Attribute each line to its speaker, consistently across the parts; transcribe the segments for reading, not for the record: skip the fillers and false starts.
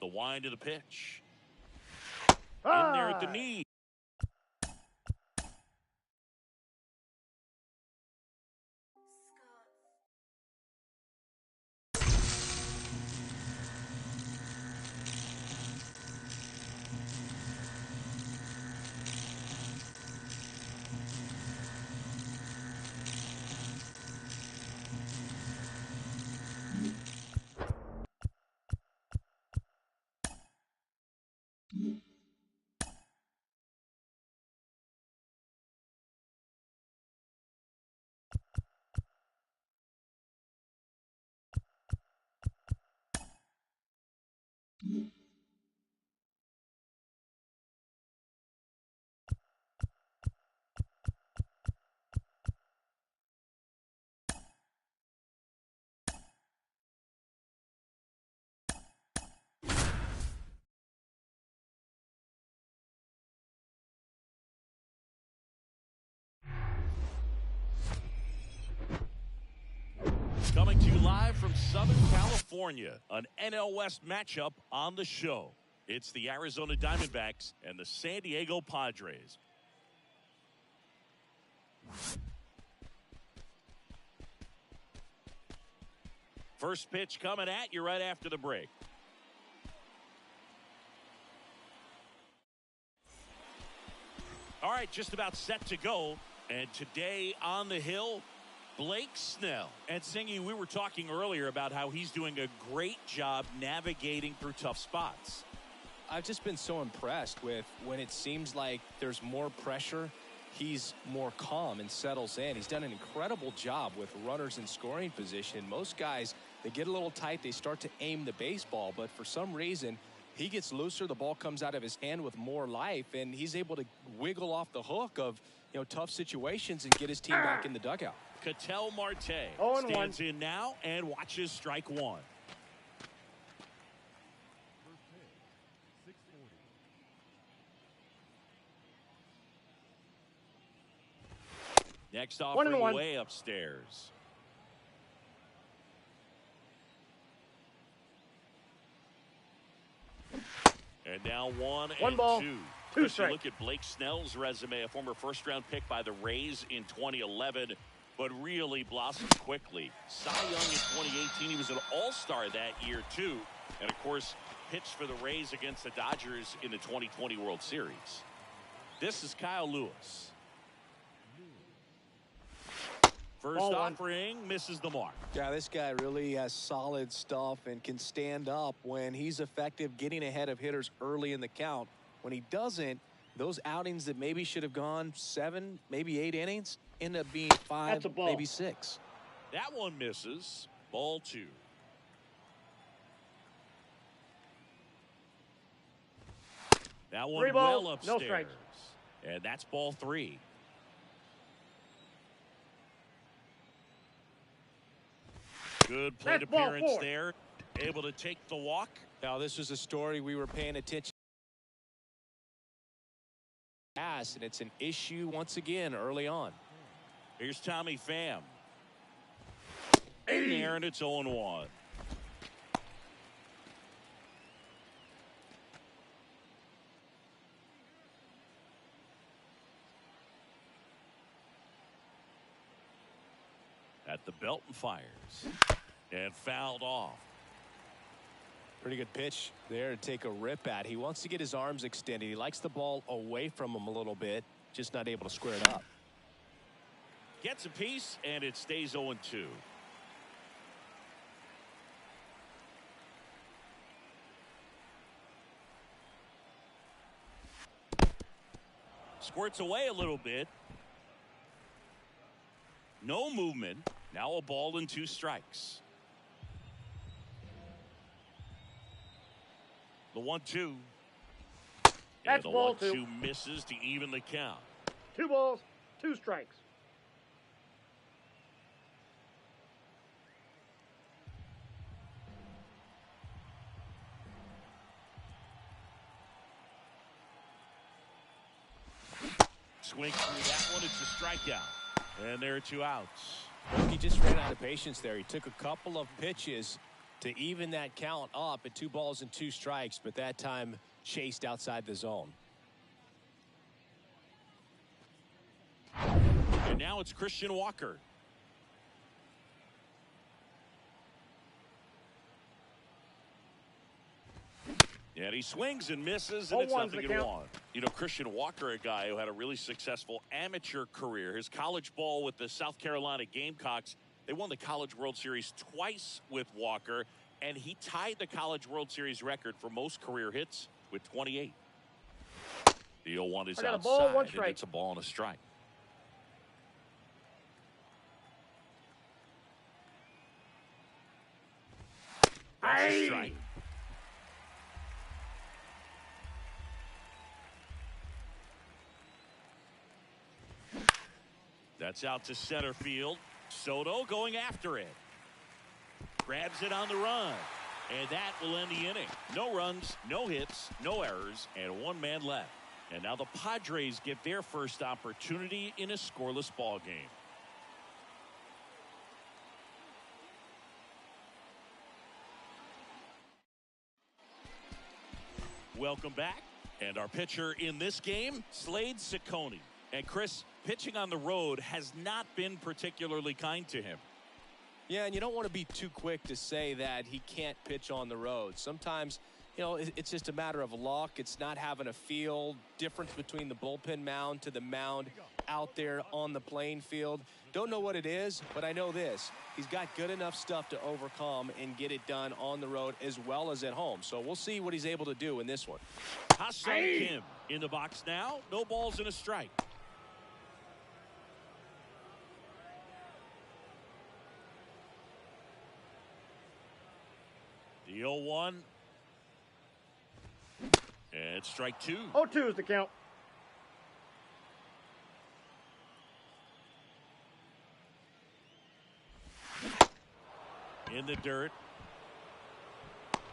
Speaker 1: The wind of the pitch. In there at the knee. Coming to you live from Southern California, an NL West matchup on the show. It's the Arizona Diamondbacks and the San Diego Padres. First pitch coming at you right after the break. All right, just about set to go. And today on the hill, Blake Snell. And Singy, we were talking earlier about how he's doing a great job navigating through tough spots.
Speaker 2: I've just been so impressed with when it seems like there's more pressure, he's more calm and settles in. He's done an incredible job with runners in scoring position. Most guys, they get a little tight, they start to aim the baseball, but for some reason, he gets looser, the ball comes out of his hand with more life, and he's able to wiggle off the hook of, tough situations and get his team back in the dugout.
Speaker 1: Ketel Marte stands in now and watches strike one. Next offering way upstairs. And now one
Speaker 3: ball,
Speaker 1: two.
Speaker 3: Two strikes.
Speaker 1: Look at Blake Snell's resume, a former first-round pick by the Rays in 2011, but really blossomed quickly. Cy Young in 2018, he was an all-star that year too, and of course pitched for the Rays against the Dodgers in the 2020 World Series. This is Kyle Lewis. First offering misses the mark.
Speaker 2: Yeah, this guy really has solid stuff and can stand up when he's effective getting ahead of hitters early in the count. When he doesn't, those outings that maybe should have gone 7, maybe 8 innings end up being 5, maybe 6.
Speaker 1: That one misses. Ball 2. That one well upstairs.
Speaker 3: No strikes.
Speaker 1: And that's ball 3. Good plate appearance there. Able to take the walk.
Speaker 2: Now, this was a story we were paying attention to, and it's an issue once again early on.
Speaker 1: Here's Tommy Pham. In there, and it's 0-1. At the belt and fires. And fouled off.
Speaker 2: Pretty good pitch there to take a rip at. He wants to get his arms extended. He likes the ball away from him a little bit, just not able to square it up.
Speaker 1: Gets a piece, and it stays 0-2. Squirts away a little bit. No movement. Now a ball and 2 strikes. The 1-2.
Speaker 3: That's ball
Speaker 1: 2.
Speaker 3: 2
Speaker 1: misses to even the count.
Speaker 3: 2 balls, 2 strikes.
Speaker 1: Swing through that one. It's a strikeout. And there are 2 outs.
Speaker 2: He just ran out of patience there. He took a couple of pitches to even that count up at 2 balls and 2 strikes, but that time chased outside the zone.
Speaker 1: And now it's Christian Walker. And he swings and misses, and it's nothing in one. You know, Christian Walker, a guy who had a really successful amateur career. His college ball with the South Carolina Gamecocks, they won the College World Series twice with Walker, and he tied the College World Series record for most career hits with 28. The 0-1 is outside,
Speaker 3: ball, 1 strike.
Speaker 1: and it's a ball and a strike. That's a strike. That's out to center field. Soto going after it. Grabs it on the run. And that will end the inning. No runs, no hits, no errors, and 1 man left. And now the Padres get their first opportunity in a scoreless ball game. Welcome back. And our pitcher in this game, Slade Ciccone. And Chris, pitching on the road has not been particularly kind to him.
Speaker 2: Yeah, and you don't want to be too quick to say that he can't pitch on the road. Sometimes, you know, it's just a matter of luck. It's not having a feel. Difference between the bullpen mound to the mound out there on the playing field. Don't know what it is, but I know this. He's got good enough stuff to overcome and get it done on the road as well as at home. So we'll see what he's able to do in this one.
Speaker 1: Ha-Seong Kim in the box now. No balls and a strike. The 0-1. And strike 2.
Speaker 3: 0-2 is the count.
Speaker 1: In the dirt.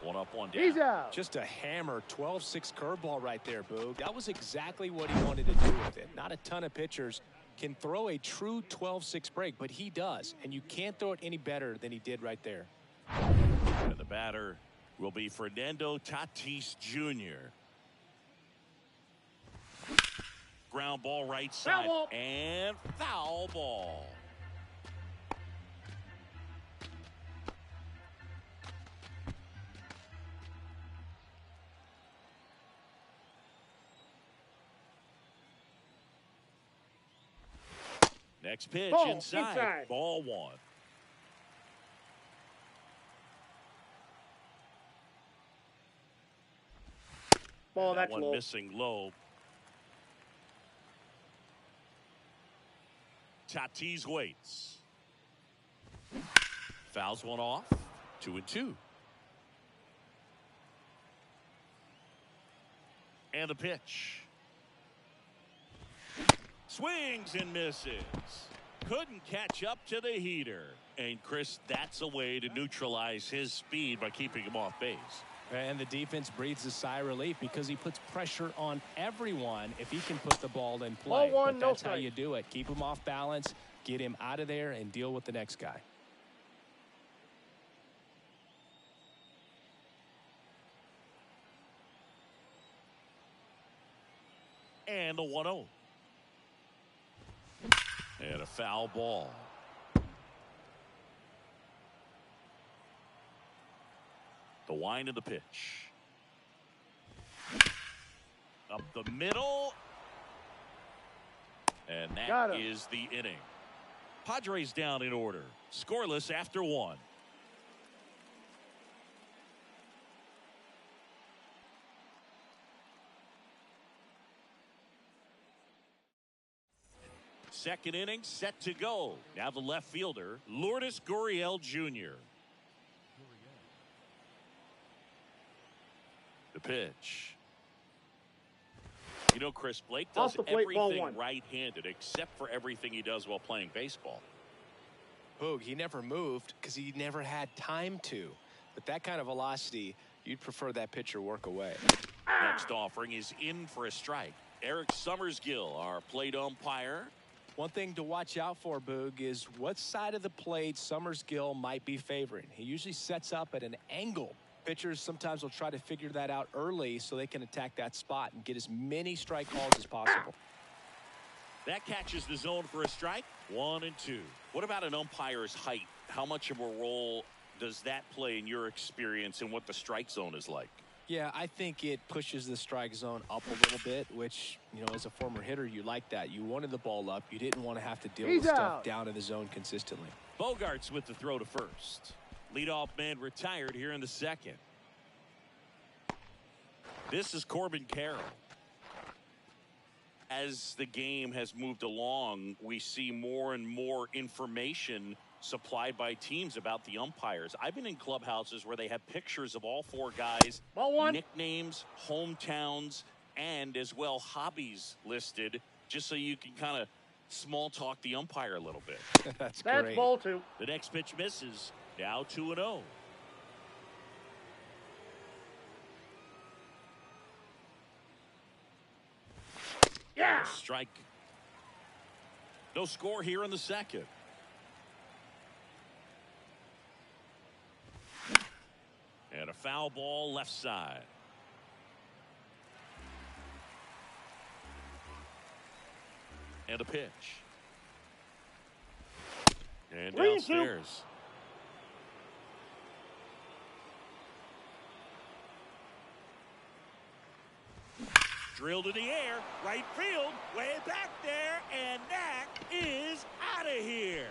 Speaker 1: 1 up, 1 down.
Speaker 3: He's out.
Speaker 2: Just a hammer 12-6 curveball right there, Boog. That was exactly what he wanted to do with it. Not a ton of pitchers can throw a true 12-6 break, but he does. And you can't throw it any better than he did right there.
Speaker 1: And the batter will be Fernando Tatis Jr. Ground ball right side.
Speaker 3: Foul ball.
Speaker 1: And foul ball. Next pitch
Speaker 3: Ball,
Speaker 1: inside. Ball 1.
Speaker 3: Ball,
Speaker 1: That
Speaker 3: that's
Speaker 1: one
Speaker 3: low.
Speaker 1: missing low. Tatis waits. Fouls one off. 2-2. And the pitch. Swings and misses. Couldn't catch up to the heater. And Chris, that's a way to neutralize his speed by keeping him off base.
Speaker 2: And the defense breathes a sigh of relief because he puts pressure on everyone if he can put the ball in play.
Speaker 3: Ball 1,
Speaker 2: but
Speaker 3: no
Speaker 2: that's how
Speaker 3: strike.
Speaker 2: you do it. Keep him off balance, get him out of there, and deal with the next guy.
Speaker 1: And the 1-0. And a foul ball. The wind of the pitch. Up the middle. And that is the inning. Padres down in order. Scoreless after 1. Second inning set to go. Now the left fielder, Lourdes Gurriel Jr. The pitch. You know, Chris, Blake does
Speaker 3: Off the plate, ball
Speaker 1: everything
Speaker 3: 1.
Speaker 1: right-handed except for everything he does while playing baseball.
Speaker 2: Boog, he never moved because he never had time to. But that kind of velocity, you'd prefer that pitcher work away.
Speaker 1: Next offering is in for a strike. Eric Summersgill, our plate umpire.
Speaker 2: One thing to watch out for, Boog, is what side of the plate Summerskill might be favoring. He usually sets up at an angle. Pitchers sometimes will try to figure that out early so they can attack that spot and get as many strike calls as possible.
Speaker 1: That catches the zone for a strike. 1-2. What about an umpire's height? How much of a role does that play in your experience and what the strike zone is like?
Speaker 2: Yeah, I think it pushes the strike zone up a little bit, which, you know, as a former hitter, you like that. You wanted the ball up. You didn't want to have to deal with stuff down in the zone consistently.
Speaker 1: Bogarts with the throw to first. Leadoff man retired here in the second. This is Corbin Carroll. As the game has moved along, we see more and more information supplied by teams about the umpires. I've been in clubhouses where they have pictures of all four guys, nicknames, hometowns, and as well hobbies listed, just so you can kind of small talk the umpire a little bit.
Speaker 2: That's great.
Speaker 3: Ball two.
Speaker 1: The next pitch misses. Now 2-0.
Speaker 3: Yeah.
Speaker 1: Strike. No score here in the second. And a foul ball left side. And a pitch. And downstairs. Drilled in the air, right field, way back there, and that is out of here.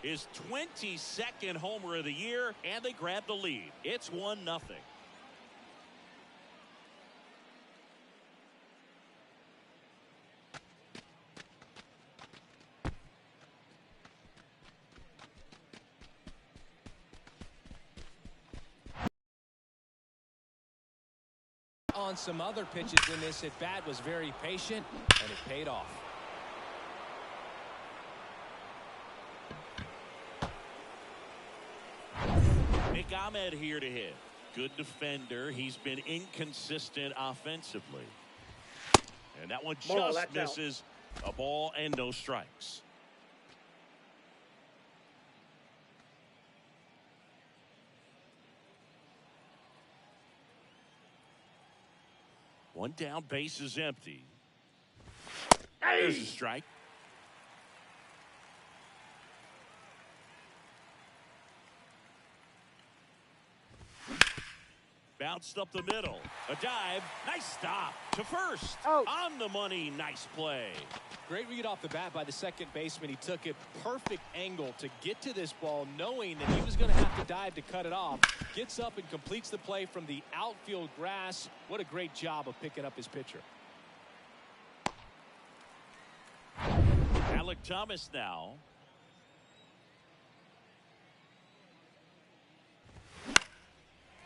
Speaker 1: His 22nd homer of the year, and they grab the lead. It's 1-0.
Speaker 2: On some other pitches in this at bat was very patient, and it paid off.
Speaker 1: Nick Ahmed here to hit. Good defender. He's been inconsistent offensively. And that one just misses. A ball and no strikes. One down, base is empty. There's a strike. Bounced up the middle. A dive. Nice stop to first. On the money. Nice play.
Speaker 2: Great read off the bat by the second baseman. He took a perfect angle to get to this ball, knowing that he was going to have to dive to cut it off. Gets up and completes the play from the outfield grass. What a great job of picking up his pitcher.
Speaker 1: Alec Thomas now.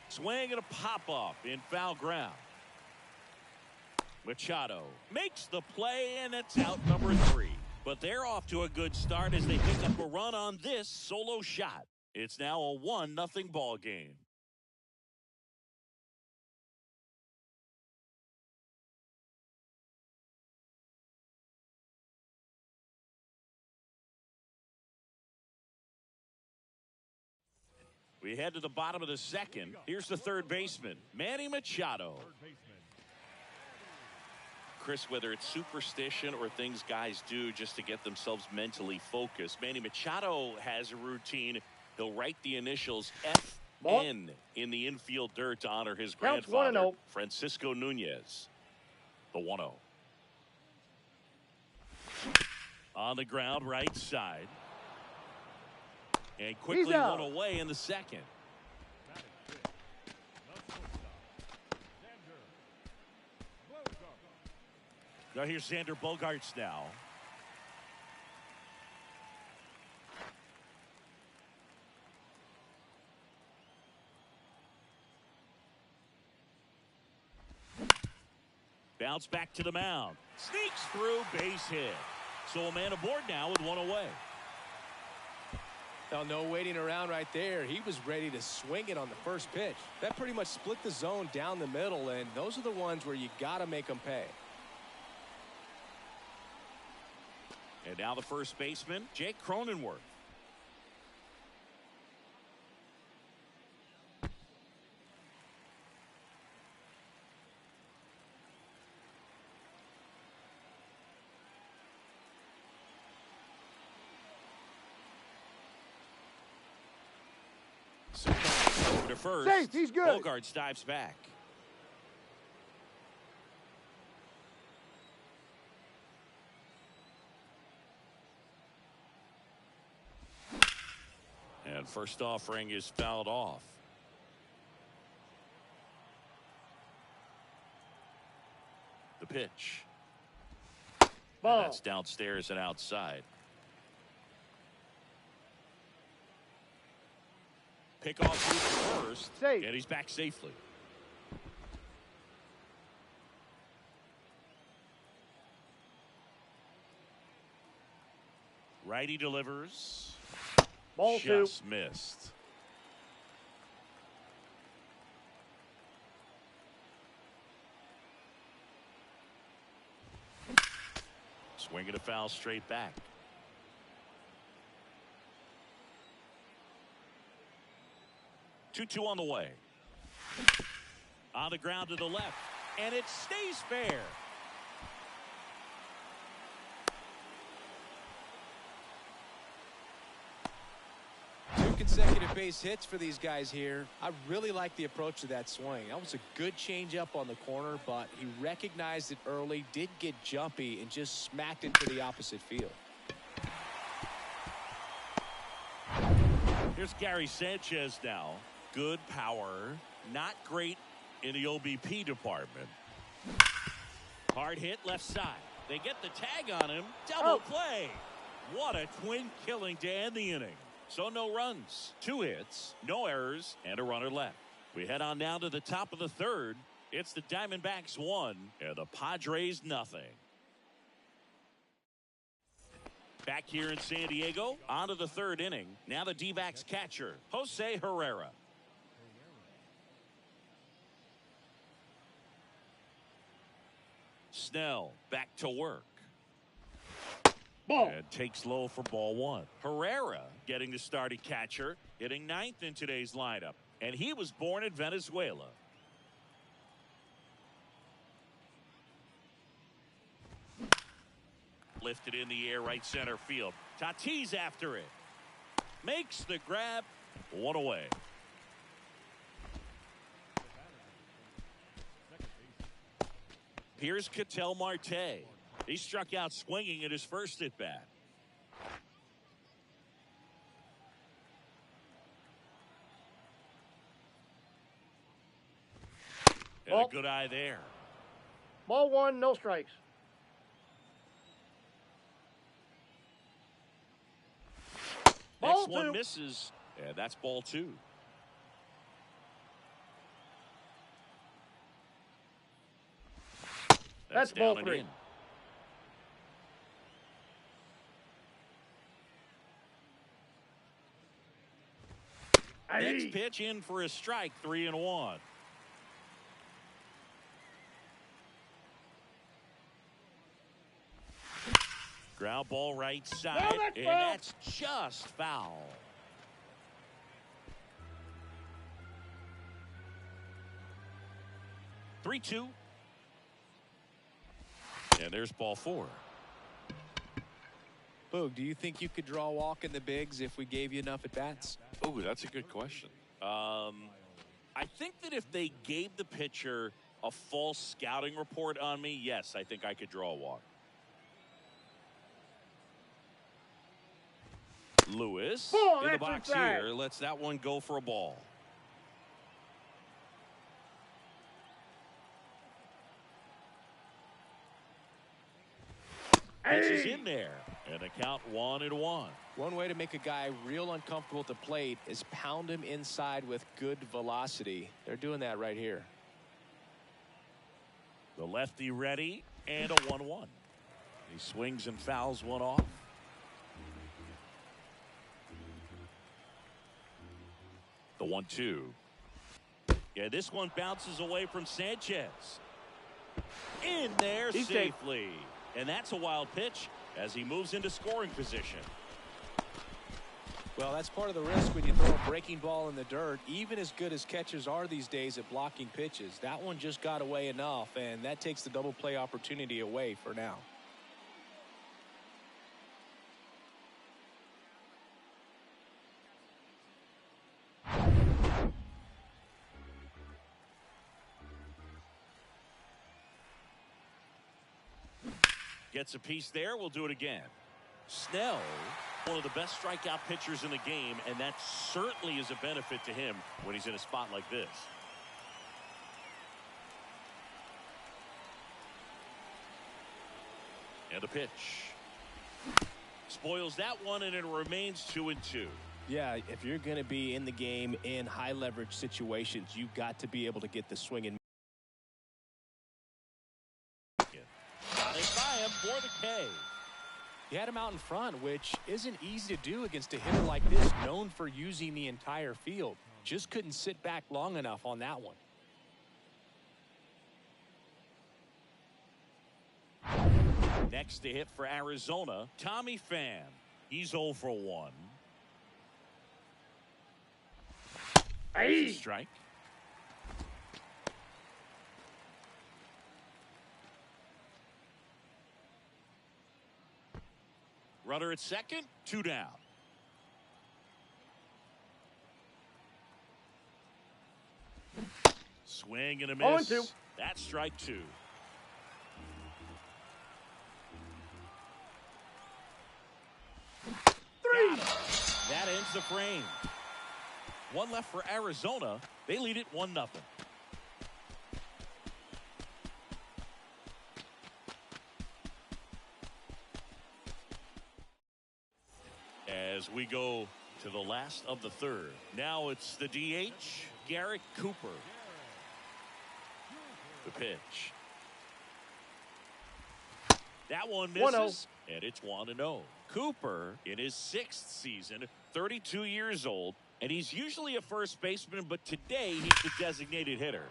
Speaker 1: Swing and a pop-off in foul ground. Machado makes the play, and it's out number 3. But they're off to a good start as they pick up a run on this solo shot. It's now a 1-0 ball game. We head to the bottom of the second. Here's the third baseman, Manny Machado. Chris, whether it's superstition or things guys do just to get themselves mentally focused, Manny Machado has a routine. He'll write the initials FN in the infield dirt to honor his grandfather, Francisco Nunez. The 1-0. On the ground, right side. And quickly one away in the second. Now here's Xander Bogaerts now. Bounce back to the mound. Sneaks through, base hit. So a man aboard now with one away.
Speaker 2: Now, no waiting around right there. He was ready to swing it on the first pitch. That pretty much split the zone down the middle, and those are the ones where you got to make them pay.
Speaker 1: And now the first baseman, Jake Cronenworth. Over to first.
Speaker 3: Safe, he's good.
Speaker 1: Bogart dives back. And first offering is fouled off. The pitch.
Speaker 3: Ball.
Speaker 1: And that's downstairs and outside. Pick off first.
Speaker 3: Safe.
Speaker 1: And he's back safely. Righty delivers.
Speaker 3: Ball two.
Speaker 1: Just missed. Swinging a foul straight back. Two on the way. On the ground to the left. And it stays fair.
Speaker 2: Consecutive base hits for these guys here. I really like the approach to that swing. That was a good changeup on the corner, but he recognized it early, did get jumpy, and just smacked it to the opposite field.
Speaker 1: Here's Gary Sanchez now. Good power, not great in the OBP department. Hard hit left side. They get the tag on him. Double play. What a twin killing to end the inning. So no runs, 2 hits, no errors, and a runner left. We head on down to the top of the third. It's the Diamondbacks 1 and the Padres nothing. Back here in San Diego, on to the third inning. Now the D-backs catcher, Jose Herrera. Snell back to work.
Speaker 3: Ball.
Speaker 1: And takes low for ball 1. Herrera getting the starting catcher, hitting 9th in today's lineup. And he was born in Venezuela. Lifted in the air, right center field. Tatis after it. Makes the grab. 1 away. Here's Ketel Marte. He struck out swinging at his first at bat. And a good eye there.
Speaker 3: Ball 1, no strikes.
Speaker 1: Next one misses, and that's ball 2.
Speaker 3: That's ball 3.
Speaker 1: Next pitch in for a strike, 3-1. Ground ball right side, and that's just foul. Three-two. And there's ball 4.
Speaker 2: Boog, do you think you could draw a walk in the bigs if we gave you enough at bats?
Speaker 1: Oh, that's a good question. I think that if they gave the pitcher a false scouting report on me, yes, I think I could draw a walk. Lewis in the box here lets that one go for a ball. Pitch is in there, and a count 1-1.
Speaker 2: One way to make a guy real uncomfortable at the plate is pound him inside with good velocity. They're doing that right here.
Speaker 1: The lefty ready, and a 1-1. He swings and fouls one off. The 1-2. Yeah, this one bounces away from Sanchez. In there safely. And that's a wild pitch, as he moves into scoring position.
Speaker 2: Well, that's part of the risk when you throw a breaking ball in the dirt. Even as good as catchers are these days at blocking pitches, that one just got away enough, and that takes the double play opportunity away for now.
Speaker 1: Gets a piece there. We'll do it again. Snell, one of the best strikeout pitchers in the game, and that certainly is a benefit to him when he's in a spot like this. And a pitch. Spoils that one, and it remains 2-2.
Speaker 2: Yeah, if you're going to be in the game in high leverage situations, you've got to be able to get the swing and
Speaker 1: Got it by him for the K.
Speaker 2: he had him out in front, which isn't easy to do against a hitter like this, known for using the entire field. Just couldn't sit back long enough on that one.
Speaker 1: Next to hit for Arizona, Tommy Pham. He's 0 for 1.
Speaker 3: Hey.
Speaker 1: Strike. Runner at second, 2 down. Swing and a miss.
Speaker 3: 0-2.
Speaker 1: That's strike 2.
Speaker 3: Three.
Speaker 1: That ends the frame. One left for Arizona. They lead it 1-0. As we go to the last of the third. Now it's the DH, Garrett Cooper. The pitch. That one misses,
Speaker 3: 1-0.
Speaker 1: and it's 1-0. Cooper in his 6th season, 32 years old, and he's usually a first baseman, but today he's the designated hitter.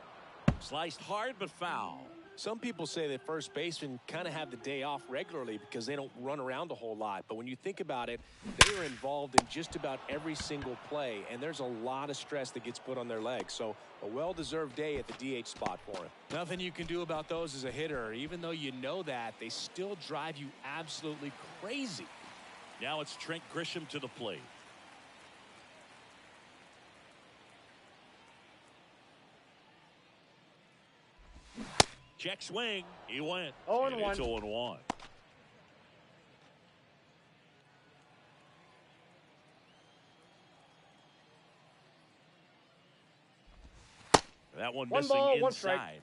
Speaker 1: Sliced hard but foul.
Speaker 2: Some people say that first basemen kind of have the day off regularly because they don't run around a whole lot. But when you think about it, they are involved in just about every single play, and there's a lot of stress that gets put on their legs. So a well-deserved day at the DH spot for him. Nothing you can do about those as a hitter. Even though you know that, they still drive you absolutely crazy.
Speaker 1: Now it's Trent Grisham to the plate. Check swing. He went.
Speaker 3: 0-1.
Speaker 1: And it's 0-1. That one
Speaker 3: One
Speaker 1: missing
Speaker 3: ball, 1 strike.
Speaker 1: inside.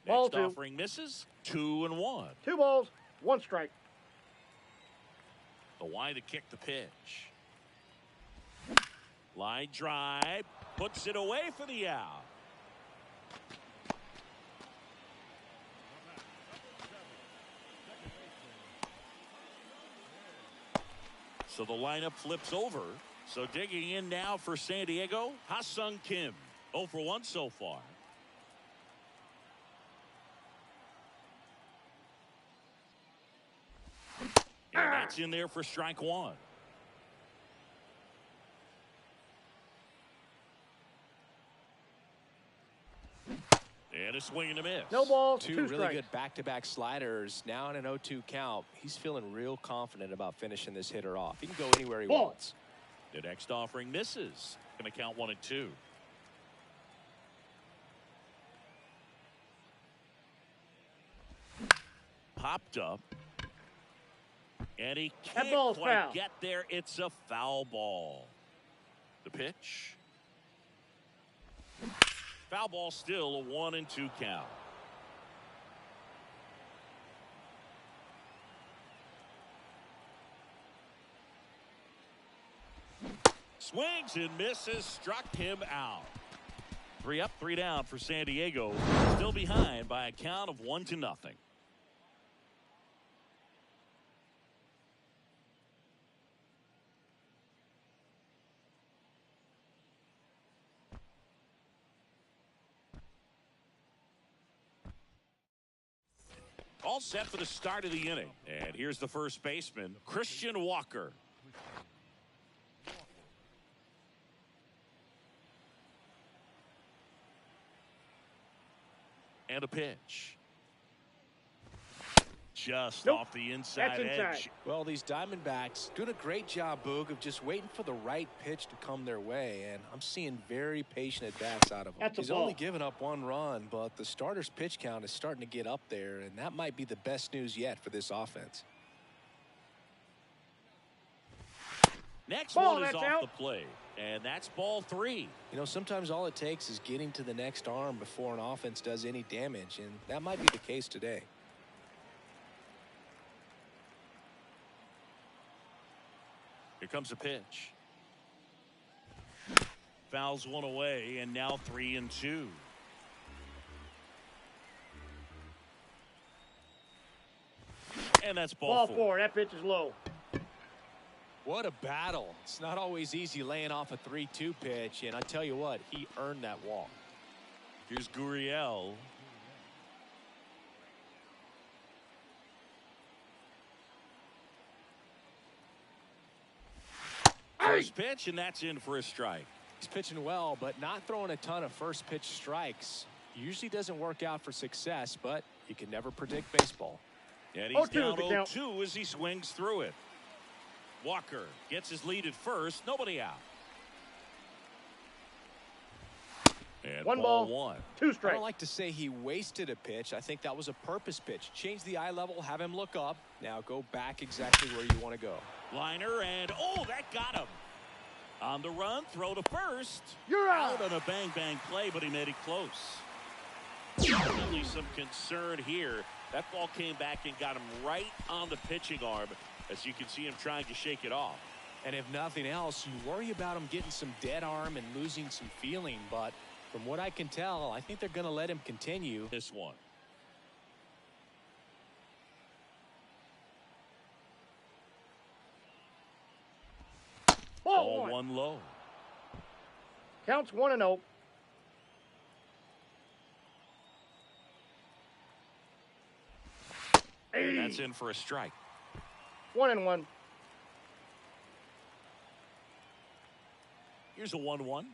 Speaker 3: Ball
Speaker 1: Next
Speaker 3: 2.
Speaker 1: offering misses. 2-1.
Speaker 3: 2 balls, 1 strike.
Speaker 1: The wide to kick the pitch. Line drive. Puts it away for the out. So the lineup flips over. So digging in now for San Diego, Ha-Sung Kim. 0 for 1 so far. And that's in there for strike 1. And a swing and a miss.
Speaker 3: No balls,
Speaker 2: 2
Speaker 3: 2
Speaker 2: really
Speaker 3: strikes.
Speaker 2: good back-to-back sliders. Now in an 0-2 count. He's feeling real confident about finishing this hitter off. He can go anywhere he
Speaker 3: Ball.
Speaker 2: wants.
Speaker 1: The next offering misses. Going to count 1 and 2. Popped up. And he
Speaker 3: That
Speaker 1: can't
Speaker 3: ball's
Speaker 1: quite
Speaker 3: foul.
Speaker 1: get there. It's a foul ball. The pitch. Foul ball, still a 1 and 2 count. Swings and misses, struck him out. 3 up, 3 down for San Diego. Still behind by a count of 1-0. All set for the start of the inning. And here's the first baseman, Christian Walker. And a pitch. Just off the inside edge.
Speaker 2: Well, these Diamondbacks doing a great job, Boog, of just waiting for the right pitch to come their way, and I'm seeing very patient at-bats out of him. He's only given up 1 run, but the starter's pitch count is starting to get up there, and that might be the best news yet for this offense.
Speaker 1: Next one is off the plate, and that's ball 3.
Speaker 2: You know, sometimes all it takes is getting to the next arm before an offense does any damage, and that might be the case today.
Speaker 1: Here comes a pitch. Fouls one away, and now 3-2. And that's ball 4.
Speaker 3: That pitch is low.
Speaker 2: What a battle. It's not always easy laying off a 3-2 pitch, and I tell you what, he earned that walk.
Speaker 1: Here's Gurriel. First pitch, and that's in for a strike.
Speaker 2: He's pitching well, but not throwing a ton of first pitch strikes. Usually doesn't work out for success, but you can never predict baseball.
Speaker 1: And he's down 0-2 as he swings through it. Walker gets his lead at first. Nobody out. And
Speaker 3: 1 ball, 2 strikes.
Speaker 2: I don't like to say he wasted a pitch. I think that was a purpose pitch. Change the eye level, have him look up. Now go back exactly where you want to go.
Speaker 1: Liner, and that got him. On the run, throw to first.
Speaker 3: You're out.
Speaker 1: On a bang-bang play, but he made it close. Definitely some concern here. That ball came back and got him right on the pitching arm, as you can see him trying to shake it off.
Speaker 2: And if nothing else, you worry about him getting some dead arm and losing some feeling, but from what I can tell, I think they're going to let him continue
Speaker 1: this one. Ball 1 low.
Speaker 3: Counts 1-0.
Speaker 1: And that's in for a strike.
Speaker 3: 1-1.
Speaker 1: Here's a 1-1.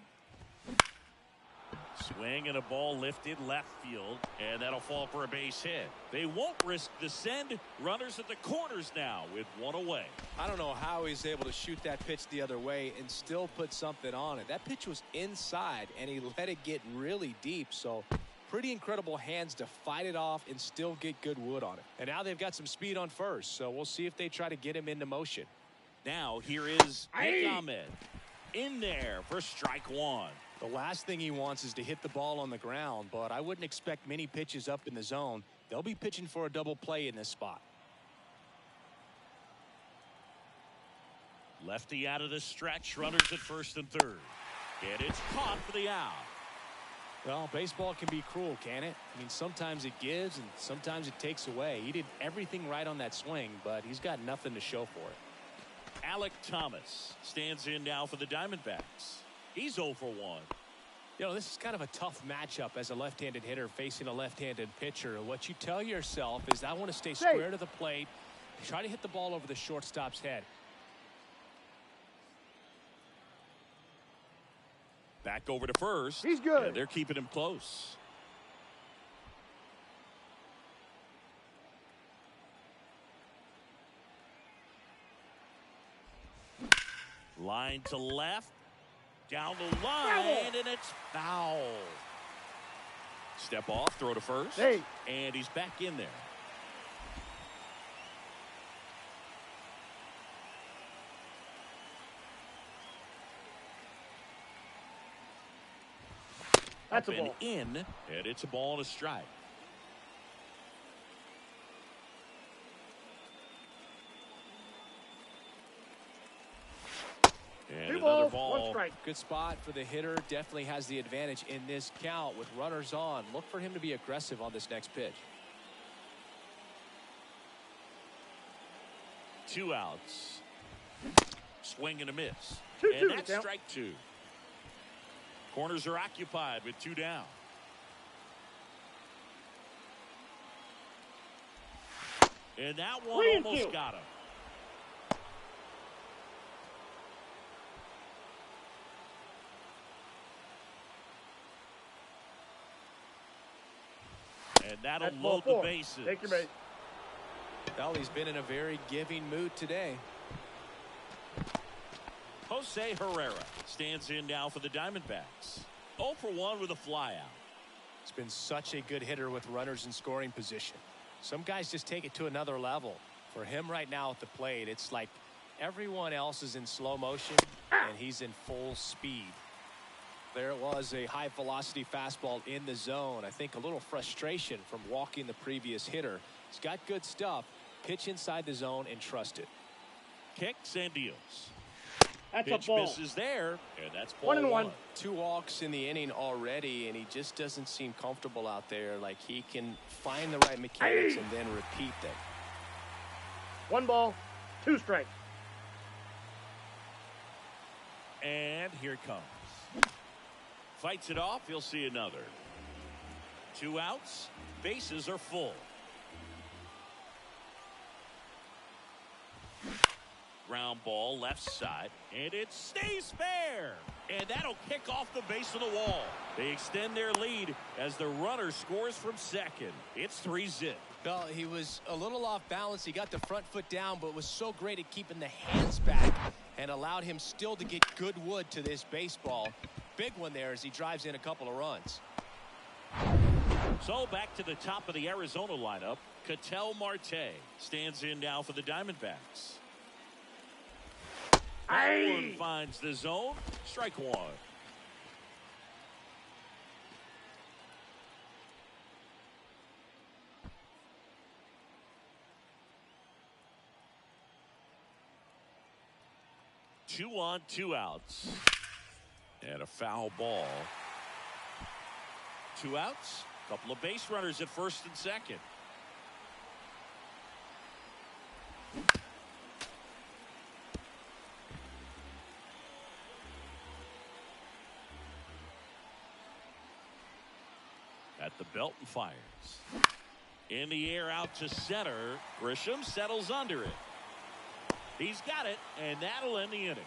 Speaker 1: Swing and a ball lifted left field, and that'll fall for a base hit. They won't risk the send. Runners at the corners now with 1 away.
Speaker 2: I don't know how he's able to shoot that pitch the other way and still put something on it. That pitch was inside, and he let it get really deep, so pretty incredible hands to fight it off and still get good wood on it. And now they've got some speed on first, so we'll see if they try to get him into motion.
Speaker 1: Now here is Nick Ahmed in there for strike 1.
Speaker 2: The last thing he wants is to hit the ball on the ground, but I wouldn't expect many pitches up in the zone. They'll be pitching for a double play in this spot.
Speaker 1: Lefty out of the stretch, runners at first and third. And it's caught for the out.
Speaker 2: Well, baseball can be cruel, can it? I mean, sometimes it gives and sometimes it takes away. He did everything right on that swing, but he's got nothing to show for it.
Speaker 1: Alek Thomas stands in now for the Diamondbacks. He's 0 for 1.
Speaker 2: You know, this is kind of a tough matchup as a left-handed hitter facing a left-handed pitcher. What you tell yourself is, I want to stay square to the plate, try to hit the ball over the shortstop's head.
Speaker 1: Back over to first.
Speaker 3: He's good.
Speaker 1: And they're keeping him close. Line to left. Down the line, and it's foul. Step off, throw to first. And he's back in there.
Speaker 3: That's
Speaker 1: Up
Speaker 3: a ball.
Speaker 1: And in, and it's a ball and a strike. And
Speaker 3: 2
Speaker 1: another
Speaker 3: balls,
Speaker 1: ball.
Speaker 3: 1 strike.
Speaker 2: Good spot for the hitter. Definitely has the advantage in this count with runners on. Look for him to be aggressive on this next pitch.
Speaker 1: 2 outs. Swing and a miss.
Speaker 3: 2-2
Speaker 1: And that's
Speaker 3: count.
Speaker 1: strike 2. Corners are occupied with 2 down. And that one almost got him. And that'll load the bases.
Speaker 3: Take your base.
Speaker 2: Well, he's been in a very giving mood today.
Speaker 1: Jose Herrera stands in now for the Diamondbacks. 0 for 1 with a flyout.
Speaker 2: He's been such a good hitter with runners in scoring position. Some guys just take it to another level. For him right now at the plate, it's like everyone else is in slow motion and he's in full speed. There it was, a high velocity fastball in the zone. I think a little frustration from walking the previous hitter. He's got good stuff. Pitch inside the zone and trust it.
Speaker 1: Kicks and deals.
Speaker 3: That's
Speaker 1: Pitch
Speaker 3: a ball.
Speaker 1: misses there, and that's ball
Speaker 3: 1-1.
Speaker 2: 2 walks in the inning already, and he just doesn't seem comfortable out there. Like he can find the right mechanics and then repeat them.
Speaker 3: 1 ball, 2 strikes.
Speaker 1: And here it comes. Fights it off. He'll see another. 2 outs. Bases are full. Ground ball left side, and it stays fair. And that'll kick off the base of the wall. They extend their lead as the runner scores from second. It's 3-zip.
Speaker 2: Well, he was a little off balance. He got the front foot down, but was so great at keeping the hands back and allowed him still to get good wood to this baseball. Big one there as he drives in a couple of runs.
Speaker 1: So back to the top of the Arizona lineup. Ketel Marte stands in now for the Diamondbacks. That one finds the zone. Strike 1. Two on, 2 outs. And a foul ball. 2 outs. Couple of base runners at first and second. At the belt and fires. In the air out to center. Grisham settles under it. He's got it, and that'll end the inning.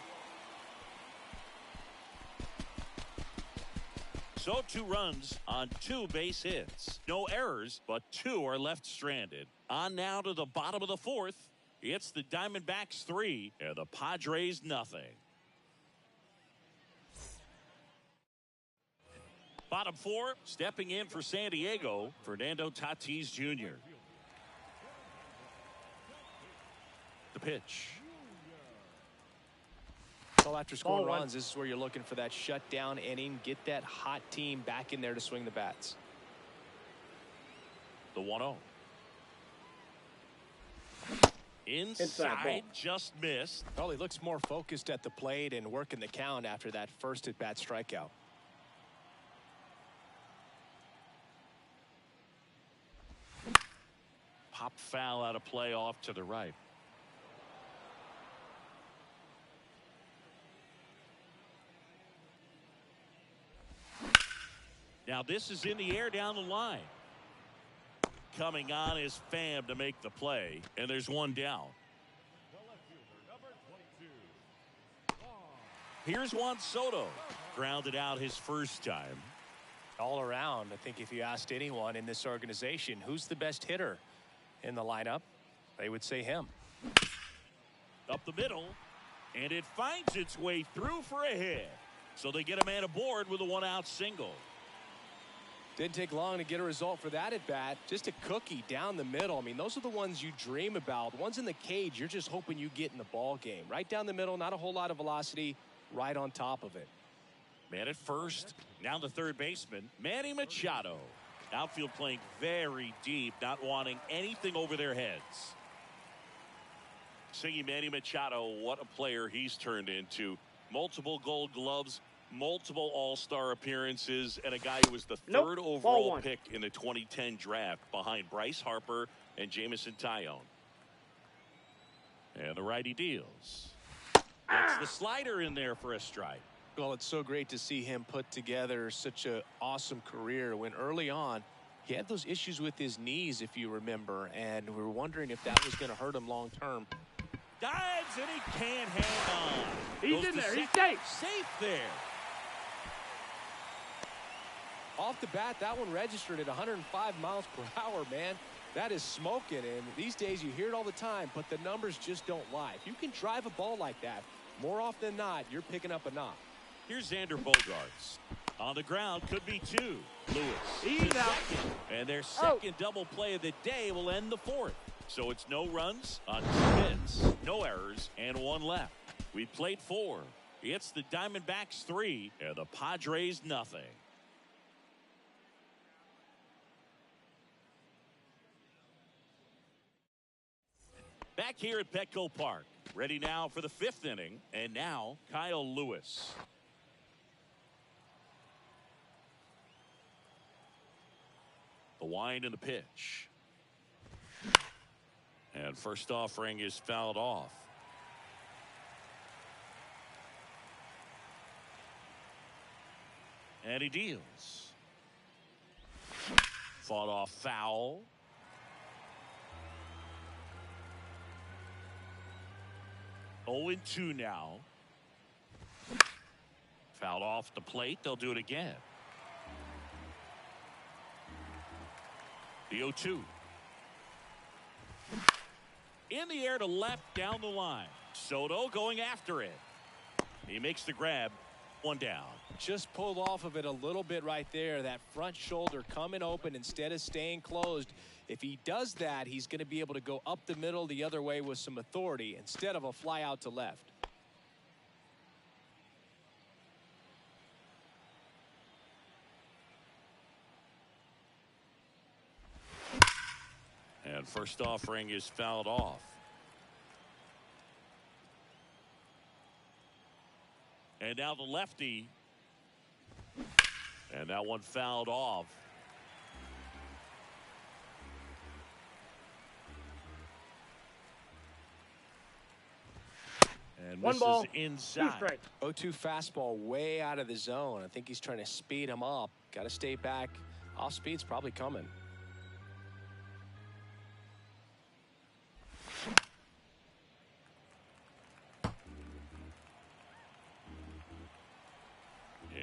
Speaker 1: So 2 runs on 2 base hits. No errors, but 2 are left stranded. On now to the bottom of the 4th. It's the Diamondbacks 3 and the Padres nothing. Bottom 4, stepping in for San Diego, Fernando Tatis Jr. The pitch.
Speaker 2: So after scoring runs, this is where you're looking for that shutdown inning. Get that hot team back in there to swing the bats.
Speaker 1: The 1-0. Inside, just missed.
Speaker 2: Well, he looks more focused at the plate and working the count after that first at-bat strikeout.
Speaker 1: Pop foul out of play off to the right. Now this is in the air down the line. Coming on is Pham to make the play, and there's 1 down. Here's Juan Soto. Grounded out his first time.
Speaker 2: All around, I think if you asked anyone in this organization who's the best hitter in the lineup, they would say him.
Speaker 1: Up the middle, and it finds its way through for a hit. So they get a man aboard with a 1-out single.
Speaker 2: Didn't take long to get a result for that at bat. Just a cookie down the middle. I mean, those are the ones you dream about. Ones in the cage, you're just hoping you get in the ball game. Right down the middle, not a whole lot of velocity, right on top of it.
Speaker 1: Man at first, now the third baseman, Manny Machado. Outfield playing very deep, not wanting anything over their heads. Singing Manny Machado, what a player he's turned into. Multiple Gold Gloves, multiple All-Star appearances, and a guy who was the third overall pick in the 2010 draft behind Bryce Harper and Jameson Taillon. And the righty deals. That's the slider in there for a strike.
Speaker 2: Well, it's so great to see him put together such an awesome career when early on He had those issues with his knees, if you remember, and we were wondering if that was going to hurt him long term.
Speaker 1: Dives, and he can't hang on.
Speaker 3: He's in there. He's safe.
Speaker 1: Safe there.
Speaker 2: Off the bat, that one registered at 105 miles per hour, man. That is smoking, and these days you hear it all the time, but the numbers just don't lie. If you can drive a ball like that, more often than not, you're picking up a knock.
Speaker 1: Here's Xander Bogaerts. On the ground, could be two. Lewis.
Speaker 3: He's out.
Speaker 1: Second, and their second double play of the day will end the fourth. So it's no runs on 2 hits, no errors, and 1 left. We played 4. It's the Diamondbacks 3 and the Padres nothing. Back here at Petco Park. Ready now for the 5th inning. And now Kyle Lewis. The wind and the pitch. And first offering is fouled off. And he deals. Fought off foul. Oh, 2 now. Fouled off the plate. They'll do it again. The 0-2. In the air to left down the line. Soto going after it. He makes the grab. 1 down.
Speaker 2: Just pulled off of it a little bit right there. That front shoulder coming open instead of staying closed. If he does that, he's going to be able to go up the middle the other way with some authority instead of a fly out to left.
Speaker 1: And first offering is fouled off. And now the lefty. And that one fouled off. And
Speaker 3: 1 ball,
Speaker 1: inside.
Speaker 3: 2 strikes.
Speaker 2: 0-2 fastball way out of the zone. I think he's trying to speed him up. Got to stay back. Off speed's probably coming.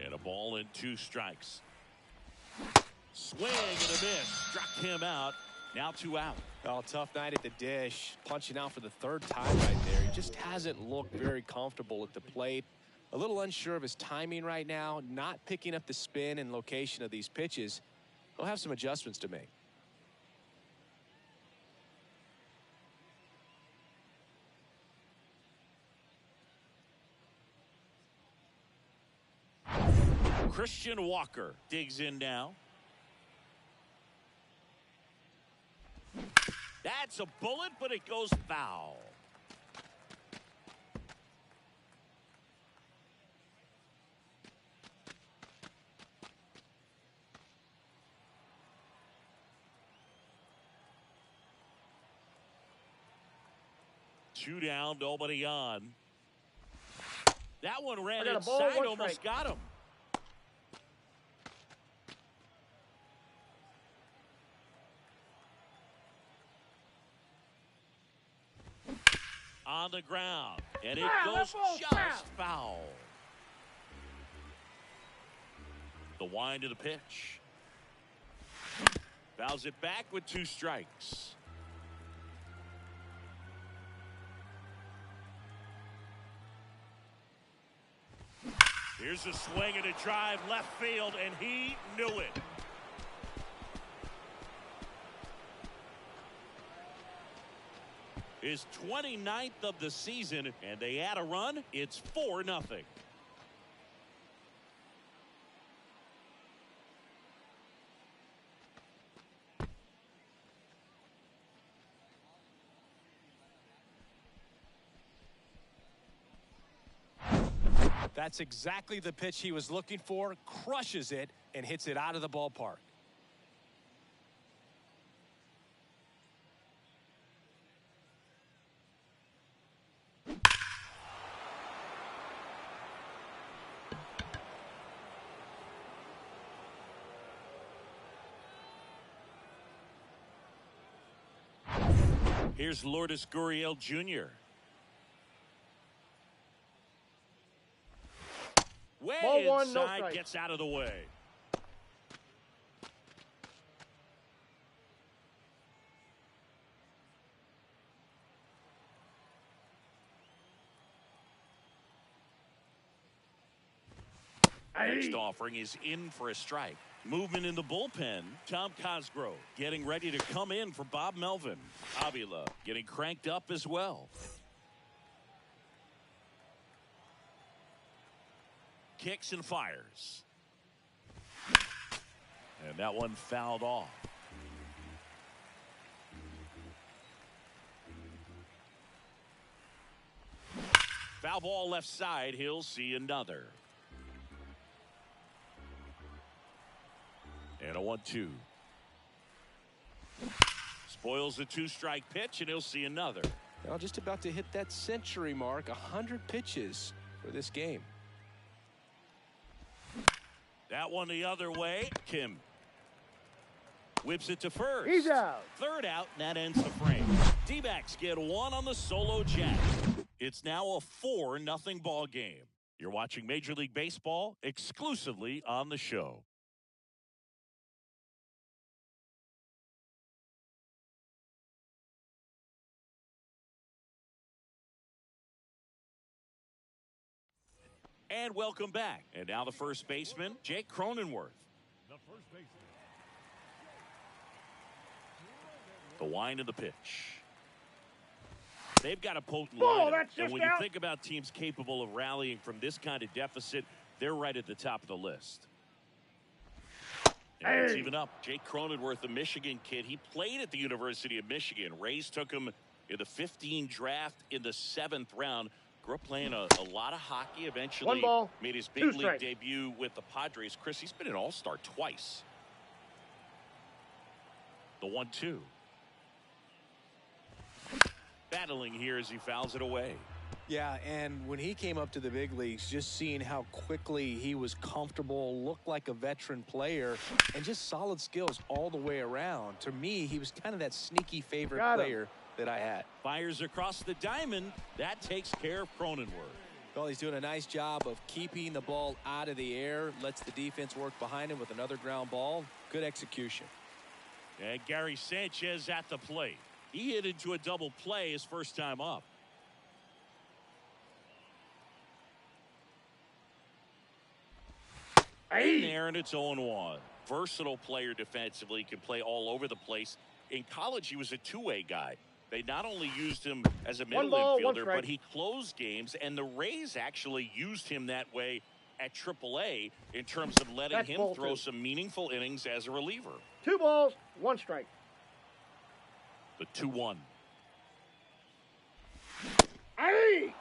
Speaker 1: And a ball and 2 strikes. Swing and a miss. Struck him out. Now 2 out.
Speaker 2: Oh, tough night at the dish. Punching out for the 3rd time right there. He just hasn't looked very comfortable at the plate. A little unsure of his timing right now. Not picking up the spin and location of these pitches. He'll have some adjustments to make.
Speaker 1: Christian Walker digs in now. That's a bullet, but it goes foul. Two down, nobody on. That one ran inside, almost got him. On the ground, and it goes just foul. The wind of the pitch. Fouls it back with 2 strikes. Here's a swing and a drive left field, and he knew it. His 29th of the season, and they add a run. It's 4-0.
Speaker 2: That's exactly the pitch he was looking for. Crushes it and hits it out of the ballpark.
Speaker 1: Here's Lourdes Gurriel Jr. Way
Speaker 3: Ball one, no
Speaker 1: inside,
Speaker 3: strike.
Speaker 1: gets out of the way. Next offering is in for a strike. Movement in the bullpen. Tom Cosgrove getting ready to come in for Bob Melvin. Avila getting cranked up as well. Kicks and fires. And that one fouled off. Foul ball left side. He'll see another. And a 1-2. Spoils the 2-strike pitch, and he'll see another.
Speaker 2: Now just about to hit that century mark. 100 pitches for this game.
Speaker 1: That one the other way. Kim whips it to first.
Speaker 3: He's out.
Speaker 1: Third out, and that ends the frame. D-backs get one on the solo jack. It's now a 4-0 ball game. You're watching Major League Baseball exclusively on the show. And welcome back. And now the first baseman, Jake Cronenworth. The wind of the pitch. They've got a potent lineup.
Speaker 3: That's
Speaker 1: And
Speaker 3: just
Speaker 1: when you
Speaker 3: out.
Speaker 1: think about teams capable of rallying from this kind of deficit, they're right at the top of the list. And it's even up. Jake Cronenworth, the Michigan kid, he played at the University of Michigan. Rays took him in the 15 draft in the 7th round. Grew up playing a lot of hockey. Eventually
Speaker 3: One ball,
Speaker 1: made his
Speaker 3: two
Speaker 1: big league
Speaker 3: strikes.
Speaker 1: debut with the Padres. Chris, he's been an all-star twice. The 1-2. Battling here as he fouls it away.
Speaker 2: Yeah, and when he came up to the big leagues, just seeing how quickly he was comfortable, looked like a veteran player, and just solid skills all the way around. To me, he was kind of that sneaky favorite player that I had.
Speaker 1: Fires across the diamond. That takes care of Cronenworth.
Speaker 2: Well, he's doing a nice job of keeping the ball out of the air, lets the defense work behind him with another ground ball. Good execution.
Speaker 1: And Gary Sanchez at the plate. He hit into a double play his first time up. In there, and it's 0-1. Versatile player defensively, can play all over the place. In college, he was a two-way guy. They not only used him as a middle infielder, but he closed games, and the Rays actually used him that way at AAA in terms of letting him throw some meaningful innings as a reliever.
Speaker 3: 2 balls, 1 strike.
Speaker 1: The 2-1.
Speaker 3: Hey!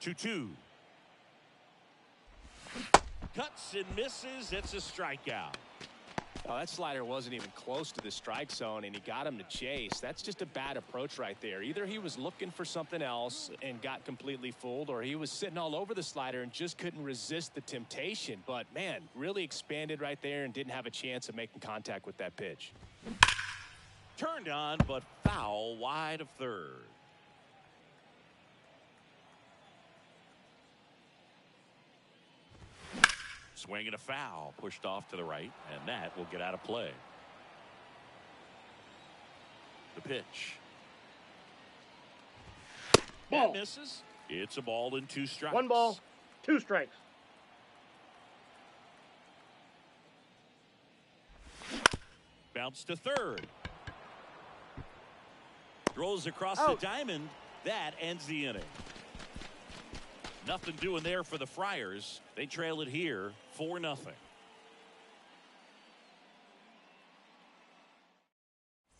Speaker 1: Two. Cuts and misses. It's a strikeout.
Speaker 2: Oh, that slider wasn't even close to the strike zone, and he got him to chase. That's just a bad approach right there. Either he was looking for something else and got completely fooled, or he was sitting all over the slider and just couldn't resist the temptation. But, man, really expanded right there and didn't have a chance of making contact with that pitch.
Speaker 1: Turned on, but foul wide of third. Swing and a foul, pushed off to the right, and that will get out of play. The pitch. That misses. It's a ball and 2 strikes.
Speaker 3: 1 ball, 2 strikes.
Speaker 1: Bounce to third. Throws across the diamond. That ends the inning. Nothing doing there for the Friars. They trail it here 4-0.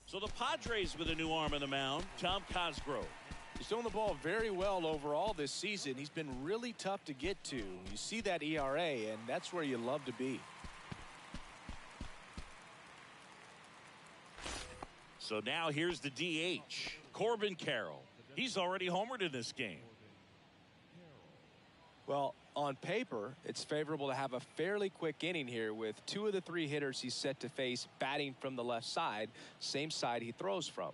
Speaker 1: So the Padres with a new arm on the mound, Tom Cosgrove.
Speaker 2: He's throwing the ball very well overall this season. He's been really tough to get to. You see that ERA, and that's where you love to be.
Speaker 1: So now here's the DH, Corbin Carroll. He's already homered in this game.
Speaker 2: Well, On paper, it's favorable to have a fairly quick inning here with 2 of the 3 hitters he's set to face batting from the left side, same side he throws from.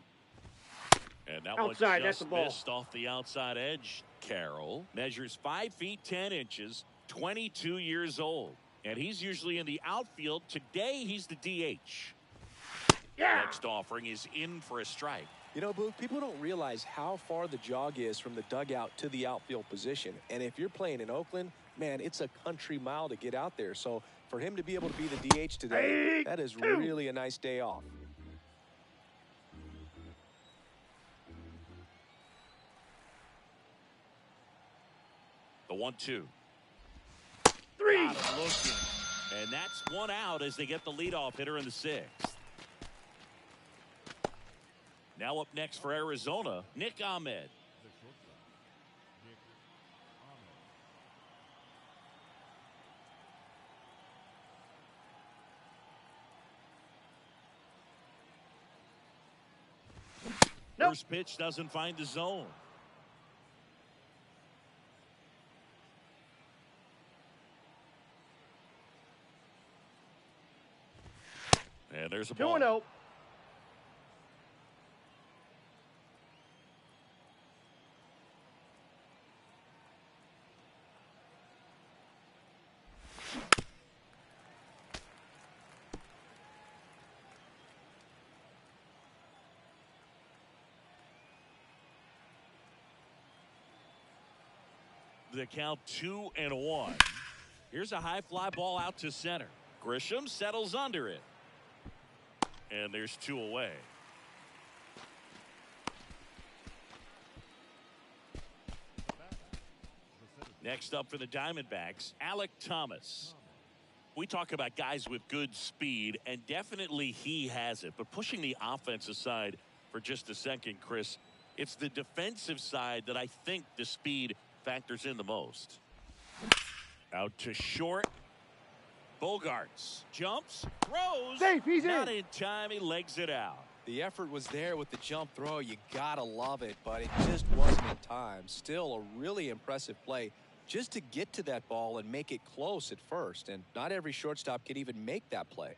Speaker 1: And that
Speaker 3: Outside,
Speaker 1: one
Speaker 3: that's the
Speaker 1: just
Speaker 3: ball.
Speaker 1: missed off the outside edge. Carroll measures 5 feet 10 inches, 22 years old. And he's usually in the outfield. Today, he's the DH.
Speaker 3: Yeah.
Speaker 1: Next offering is in for a strike.
Speaker 2: You know, Boog, people don't realize how far the jog is from the dugout to the outfield position. And if you're playing in Oakland, man, it's a country mile to get out there. So for him to be able to be the DH today, that is really a nice day off.
Speaker 1: The 1-2.
Speaker 3: 3.
Speaker 1: Got him looking. And that's one out as they get the leadoff hitter in the 6th. Now up next for Arizona, Nick Ahmed.
Speaker 3: Nope.
Speaker 1: First pitch doesn't find the zone. And there's a ball.
Speaker 3: 2-0.
Speaker 1: The count 2-1. Here's a high fly ball out to center. Grisham settles under it. And there's 2 away. Next up for the Diamondbacks, Alek Thomas. We talk about guys with good speed, and definitely he has it. But pushing the offense aside for just a second, Chris, it's the defensive side that I think the speed factors in the most. Out to short. Bogarts jumps, throws.
Speaker 3: Safe, he's
Speaker 1: not
Speaker 3: in.
Speaker 1: in time. He legs it out.
Speaker 2: The effort was there with the jump throw. You gotta love it, but it just wasn't in time. Still a really impressive play just to get to that ball and make it close at first. And not every shortstop can even make that play.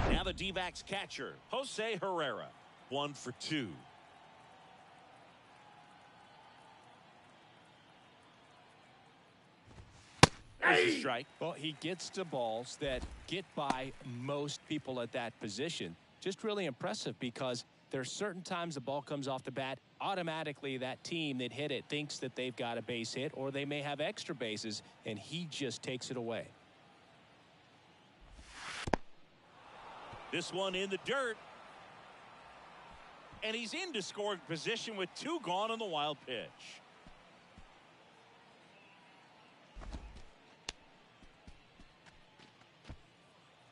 Speaker 1: Now the D-backs catcher, Jose Herrera. 1 for 2. There's a strike.
Speaker 2: Well, he gets to balls that get by most people at that position. Just really impressive because there are certain times the ball comes off the bat, automatically that team that hit it thinks that they've got a base hit or they may have extra bases, and he just takes it away.
Speaker 1: This one in the dirt. And he's into scoring position with 2 gone on the wild pitch.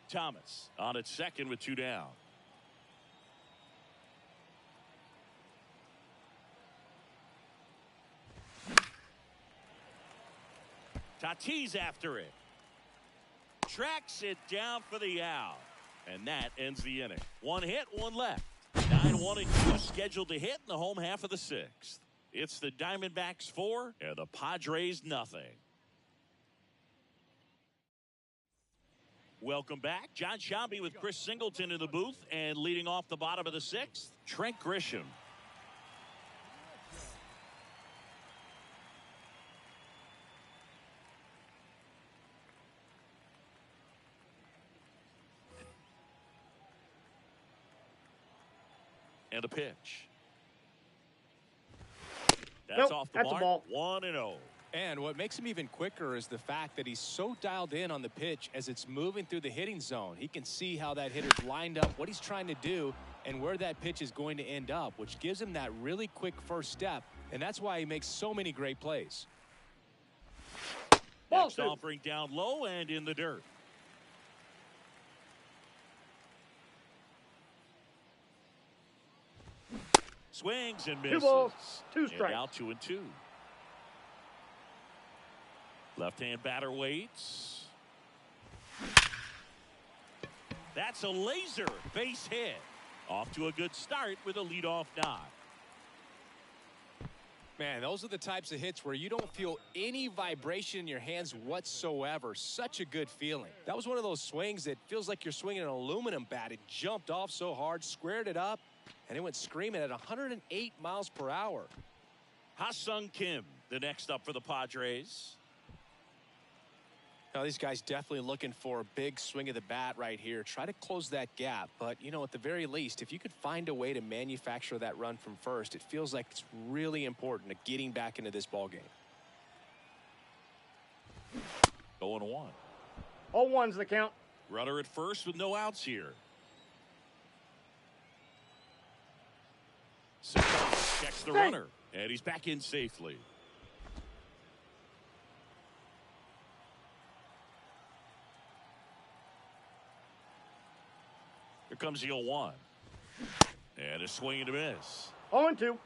Speaker 1: Thomas on at second with 2 down. Tatis after it. Tracks it down for the out. And that ends the inning. 1 hit, 1 left. 9-1-2 scheduled to hit in the home half of the 6th. It's the Diamondbacks 4 and the Padres nothing. Welcome back. John Shambi with Chris Singleton in the booth, and leading off the bottom of the 6th, Trent Grisham. And a pitch. That's
Speaker 3: Nope,
Speaker 1: off the
Speaker 3: that's a
Speaker 1: mark.
Speaker 3: ball.
Speaker 1: 1-0.
Speaker 2: And what makes him even quicker is the fact that he's so dialed in on the pitch as it's moving through the hitting zone. He can see how that hitter's lined up, what he's trying to do, and where that pitch is going to end up, which gives him that really quick first step, and that's why he makes so many great plays.
Speaker 3: Ball
Speaker 1: Next
Speaker 3: 2.
Speaker 1: offering down low and in the dirt. Swings and misses.
Speaker 3: 2 balls, 2
Speaker 1: And
Speaker 3: strikes.
Speaker 1: now 2-2. Left-hand batter waits. That's a laser base hit. Off to a good start with a leadoff knock.
Speaker 2: Man, those are the types of hits where you don't feel any vibration in your hands whatsoever. Such a good feeling. That was one of those swings that feels like you're swinging an aluminum bat. It jumped off so hard, squared it up, and it went screaming at 108 miles per hour.
Speaker 1: Ha-Sung Kim, the next up for the Padres.
Speaker 2: Now, these guys definitely looking for a big swing of the bat right here. Try to close that gap. But, you know, at the very least, if you could find a way to manufacture that run from first, it feels like it's really important to getting back into this ball game.
Speaker 1: 0-1.
Speaker 3: 0-1's the count.
Speaker 1: Runner at first with no outs here. Checks the runner, and he's back in safely. Here comes the 0-1. And a swing and a miss.
Speaker 3: 0-2.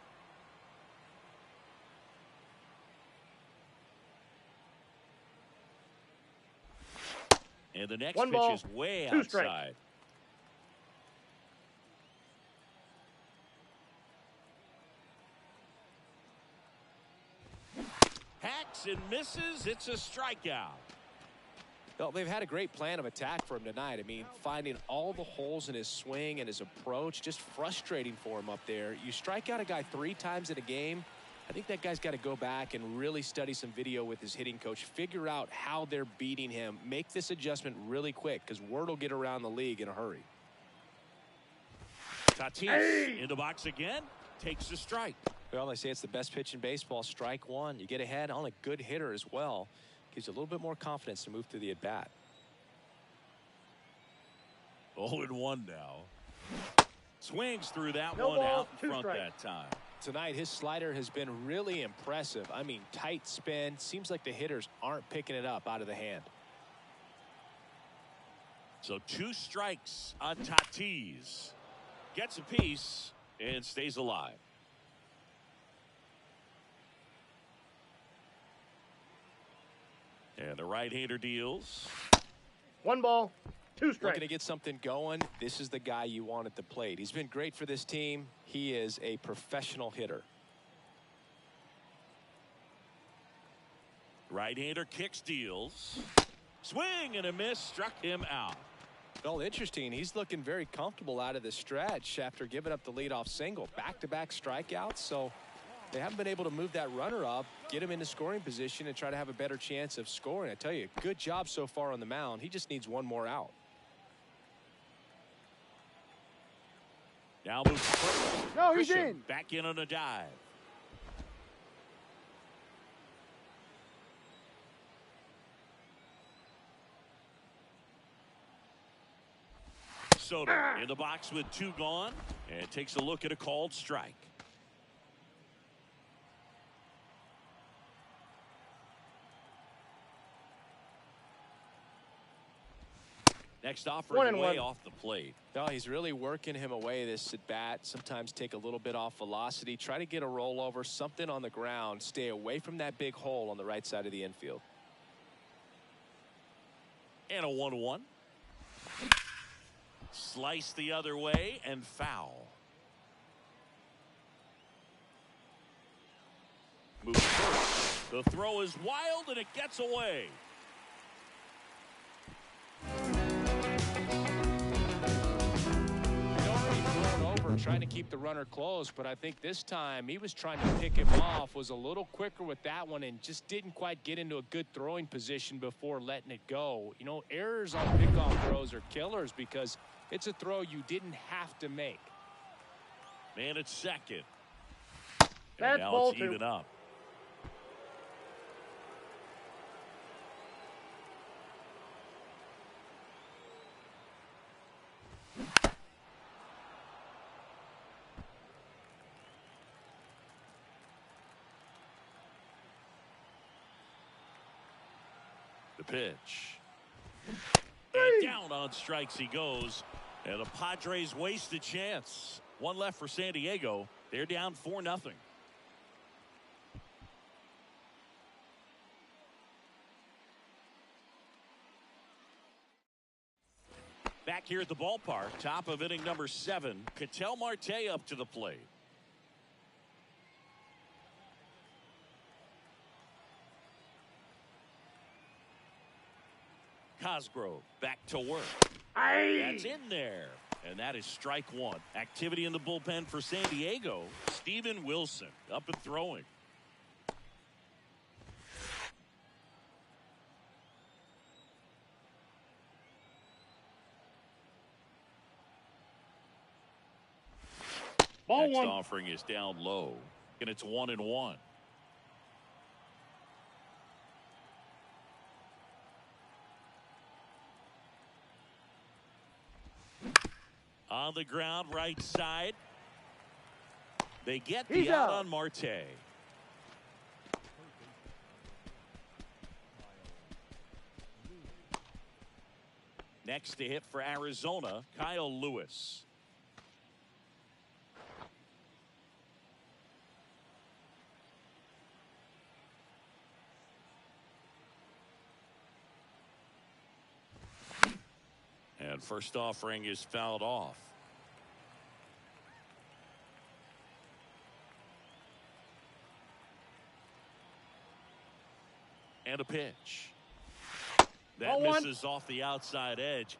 Speaker 1: And the next
Speaker 3: One
Speaker 1: pitch
Speaker 3: ball,
Speaker 1: is way
Speaker 3: two
Speaker 1: outside.
Speaker 3: strikes.
Speaker 1: Hacks and misses. It's a strikeout.
Speaker 2: Well, they've had a great plan of attack for him tonight. I mean, finding all the holes in his swing and his approach, just frustrating for him up there. You strike out a guy 3 times in a game, I think that guy's got to go back and really study some video with his hitting coach, figure out how they're beating him, make this adjustment really quick because word will get around the league in a hurry.
Speaker 1: Tatis in the box again, takes the strike.
Speaker 2: Well, they say it's the best pitch in baseball, strike one. You get ahead on a good hitter as well. Gives you a little bit more confidence to move through the at-bat.
Speaker 1: 0-1 now. Swings through that one out in front that time.
Speaker 2: Tonight, his slider has been really impressive. I mean, tight spin. Seems like the hitters aren't picking it up out of the hand.
Speaker 1: So 2 strikes on Tatis. Gets a piece and stays alive. And the right-hander deals.
Speaker 3: 1 ball, 2 strikes.
Speaker 2: Looking to get something going. This is the guy you want at the plate. He's been great for this team. He is a professional hitter.
Speaker 1: Right-hander kicks, deals. Swing and a miss, struck him out.
Speaker 2: Well, interesting. He's looking very comfortable out of the stretch after giving up the leadoff single. Back-to-back strikeouts, so they haven't been able to move that runner up, get him into scoring position, and try to have a better chance of scoring. I tell you, good job so far on the mound. He just needs one more out.
Speaker 1: Now moves first.
Speaker 3: No, he's
Speaker 1: Grisham
Speaker 3: in.
Speaker 1: Back in on a dive. Soto in the box with 2 gone and takes a look at a called strike. Next offering way off the plate.
Speaker 2: No, he's really working him away this at bat. Sometimes take a little bit off velocity. Try to get a rollover, something on the ground. Stay away from that big hole on the right side of the infield.
Speaker 1: And a 1-1. Slice the other way and foul. Moves first. The throw is wild and it gets away.
Speaker 2: Trying to keep the runner close, but I think this time he was trying to pick him off, was a little quicker with that one, and just didn't quite get into a good throwing position before letting it go. You know, errors on pickoff throws are killers because it's a throw you didn't have to make.
Speaker 1: Man at second.
Speaker 3: That's
Speaker 1: and now
Speaker 3: ball
Speaker 1: it's
Speaker 3: 2.
Speaker 1: even up. The pitch. And down on strikes he goes. And the Padres waste a chance. 1 left for San Diego. They're down 4-0. Back here at the ballpark, top of inning number 7. Ketel Marte up to the plate. Cosgrove back to work.
Speaker 3: Aye.
Speaker 1: That's in there. And that is strike one. Activity in the bullpen for San Diego. Steven Wilson up and throwing.
Speaker 3: Ball
Speaker 1: Next
Speaker 3: one.
Speaker 1: offering is down low. And it's 1-1. On the ground, right side. They get the
Speaker 3: He's
Speaker 1: out
Speaker 3: out.
Speaker 1: on Marte. Next to hit for Arizona, Kyle Lewis. And first offering is fouled off. And a pitch. That
Speaker 3: Ball one.
Speaker 1: misses off the outside edge.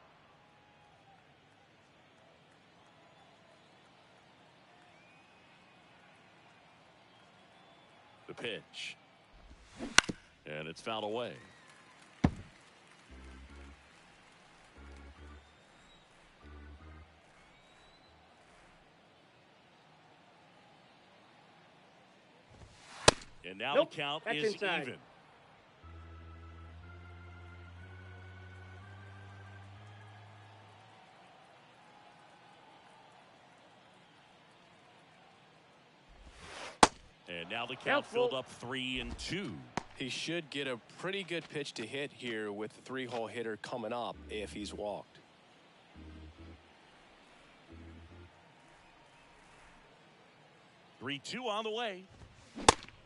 Speaker 1: The pitch. And it's fouled away. And now
Speaker 3: Nope,
Speaker 1: the count
Speaker 3: that's
Speaker 1: is
Speaker 3: inside.
Speaker 1: even. And now the count
Speaker 3: Count's
Speaker 1: filled
Speaker 3: full.
Speaker 1: up 3-2.
Speaker 2: He should get a pretty good pitch to hit here with the three-hole hitter coming up if he's walked.
Speaker 1: Three, 2 on the way.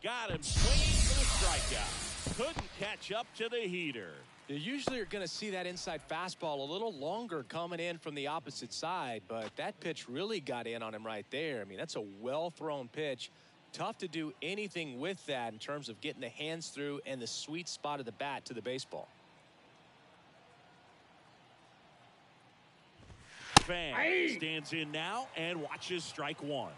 Speaker 1: Got him swinging for the strikeout. Couldn't catch up to the heater.
Speaker 2: You usually are going to see that inside fastball a little longer coming in from the opposite side, but that pitch really got in on him right there. I mean, that's a well-thrown pitch. Tough to do anything with that in terms of getting the hands through and the sweet spot of the bat to the baseball.
Speaker 1: Fan
Speaker 3: Aye.
Speaker 1: stands in now and watches strike one.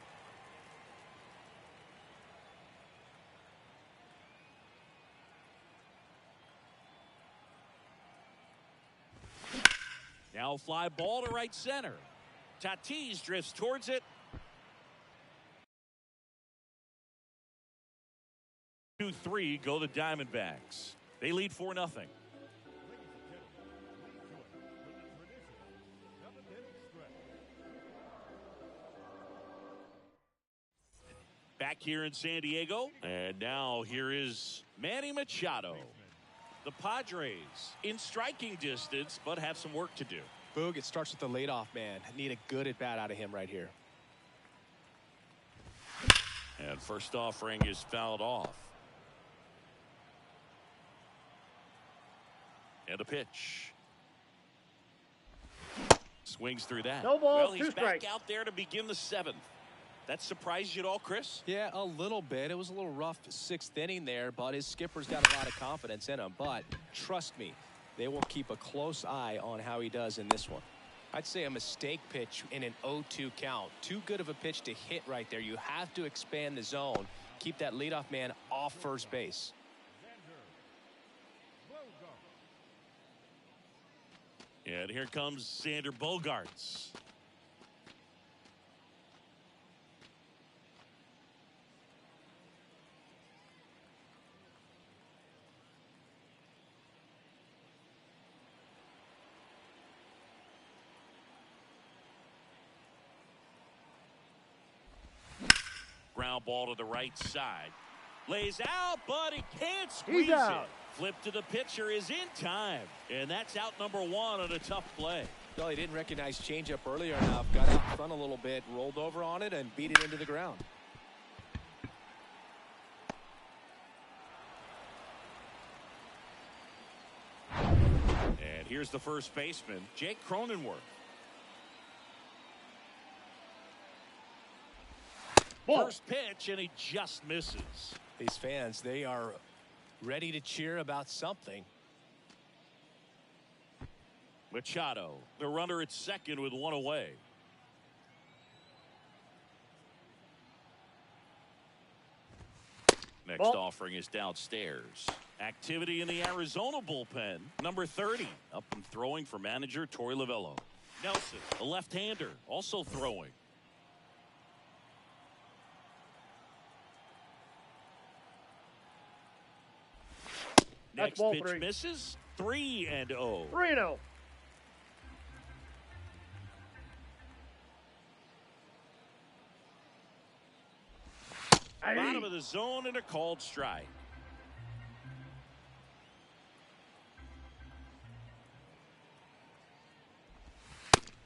Speaker 1: Now fly ball to right center. Tatis drifts towards it. 2-3 go the Diamondbacks. They lead 4-0. Back here in San Diego. And now here is Manny Machado. The Padres in striking distance, but have some work to do.
Speaker 2: Boog, it starts with the leadoff man. Need a good at bat out of him right here.
Speaker 1: And first offering is fouled off. And a pitch. Swings through that.
Speaker 3: No ball,
Speaker 1: well, he's
Speaker 3: 2
Speaker 1: back
Speaker 3: strikes.
Speaker 1: out there to begin the 7th. That surprised you at all, Chris?
Speaker 2: Yeah, a little bit. It was a little rough 6th inning there, but his skipper's got a lot of confidence in him. But trust me, they will keep a close eye on how he does in this one. I'd say a mistake pitch in an 0-2 count. Too good of a pitch to hit right there. You have to expand the zone. Keep that leadoff man off first base.
Speaker 1: And here comes Xander Bogaerts. Ground ball to the right side. Lays out, but he can't squeeze
Speaker 3: He's out.
Speaker 1: it. Flip to the pitcher is in time. And that's out number 1 on a tough play.
Speaker 2: Well, he didn't recognize changeup earlier enough. Got out front a little bit, rolled over on it, and beat it into the ground.
Speaker 1: And here's the first baseman, Jake Cronenworth.
Speaker 3: Ball.
Speaker 1: First pitch, and he just misses.
Speaker 2: These fans, they are ready to cheer about something.
Speaker 1: Machado, the runner at second with one away. Next offering is downstairs. Activity in the Arizona bullpen. Number 30 up and throwing for manager Torey Lovullo. Nelson, a left-hander, also throwing. Next pitch misses. 3-0.
Speaker 3: 3-0.
Speaker 1: Bottom of the zone and a called strike.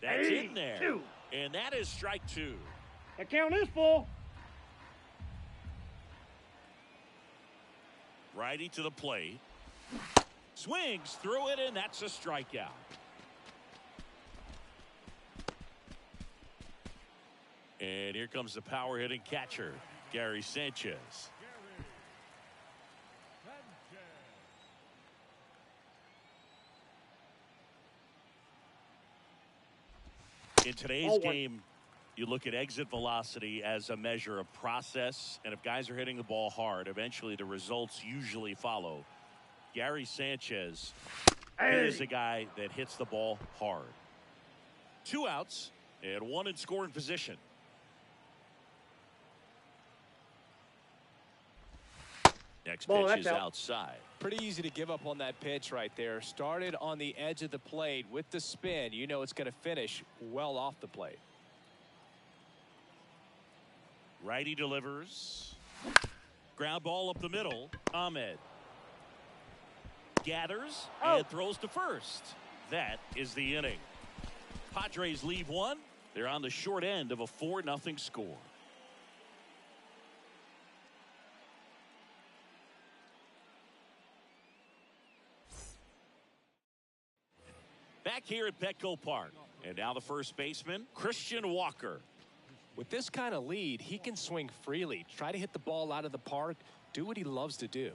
Speaker 1: That's in there.
Speaker 3: 2.
Speaker 1: And that is strike 2.
Speaker 3: The count is full.
Speaker 1: Righty to the plate. Swings through it, and that's a strikeout. And here comes the power hitting catcher, Gary Sanchez. In today's game, you look at exit velocity as a measure of process, and if guys are hitting the ball hard, eventually the results usually follow. Gary Sanchez is a guy that hits the ball hard. 2 outs and 1 in scoring position. Next pitch is outside.
Speaker 2: Pretty easy to give up on that pitch right there. Started on the edge of the plate with the spin. You know it's going to finish well off the plate.
Speaker 1: Righty delivers. Ground ball up the middle. Ahmed gathers and throws to first. That is the inning. Padres leave 1. They're on the short end of a 4-0 score. Back here at Petco Park. And now the first baseman, Christian Walker.
Speaker 2: With this kind of lead, he can swing freely. Try to hit the ball out of the park. Do what he loves to do.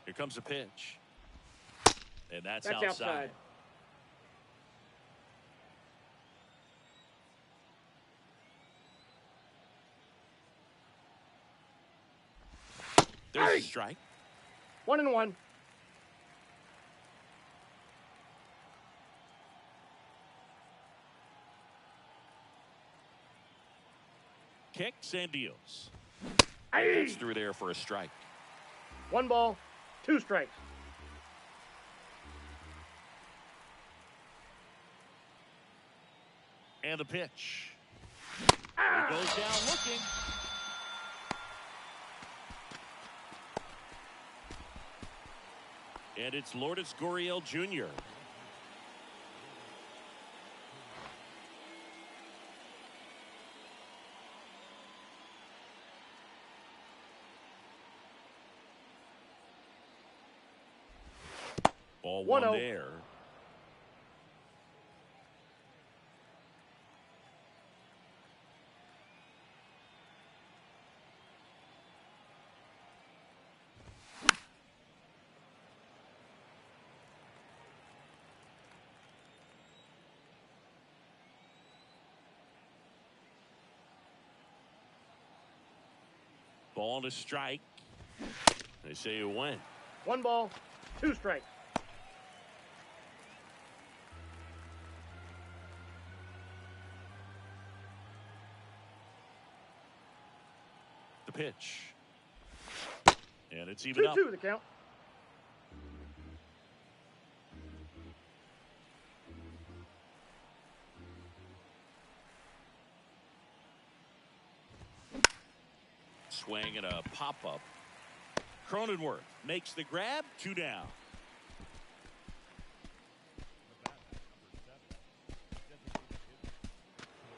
Speaker 1: Here comes a pitch. And that's outside. There's a strike.
Speaker 3: 1-1.
Speaker 1: Kicks and deals. Gets through there for a strike.
Speaker 3: 1 ball, 2 strikes.
Speaker 1: And the pitch. He goes down looking. And it's Lourdes Gurriel Jr. Ball 1 there. Ball to strike. They say you win.
Speaker 3: 1 ball, 2 strikes.
Speaker 1: The pitch. And it's even up.
Speaker 3: 2-2 the count.
Speaker 1: Swing and a pop-up. Cronenworth makes the grab. 2 down.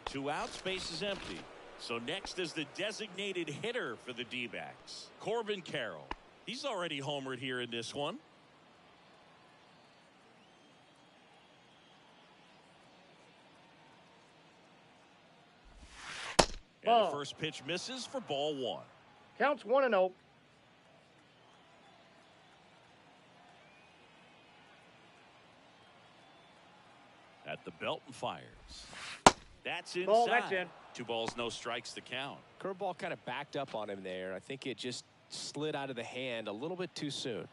Speaker 1: Two outs, base is empty. So next is the designated hitter for the D-backs, Corbin Carroll. He's already homered here in this one. And the first pitch misses for ball 1.
Speaker 3: Counts 1-0.
Speaker 1: At the belt and fires. That's inside.
Speaker 3: Ball, that's in.
Speaker 1: 2 balls, no strikes to count.
Speaker 2: Curveball kind of backed up on him there. I think it just slid out of the hand a little bit too soon.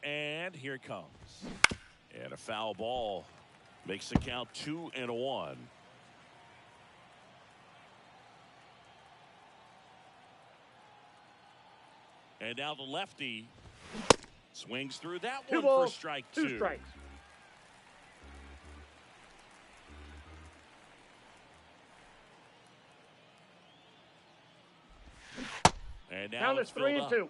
Speaker 1: And here it comes. And a foul ball makes the count 2-1. And now the lefty swings through that
Speaker 3: 2
Speaker 1: one
Speaker 3: balls,
Speaker 1: for strike
Speaker 3: 2
Speaker 1: 2.
Speaker 3: strikes.
Speaker 1: And now
Speaker 3: Count
Speaker 1: it's
Speaker 3: is 3-2.
Speaker 1: filled up.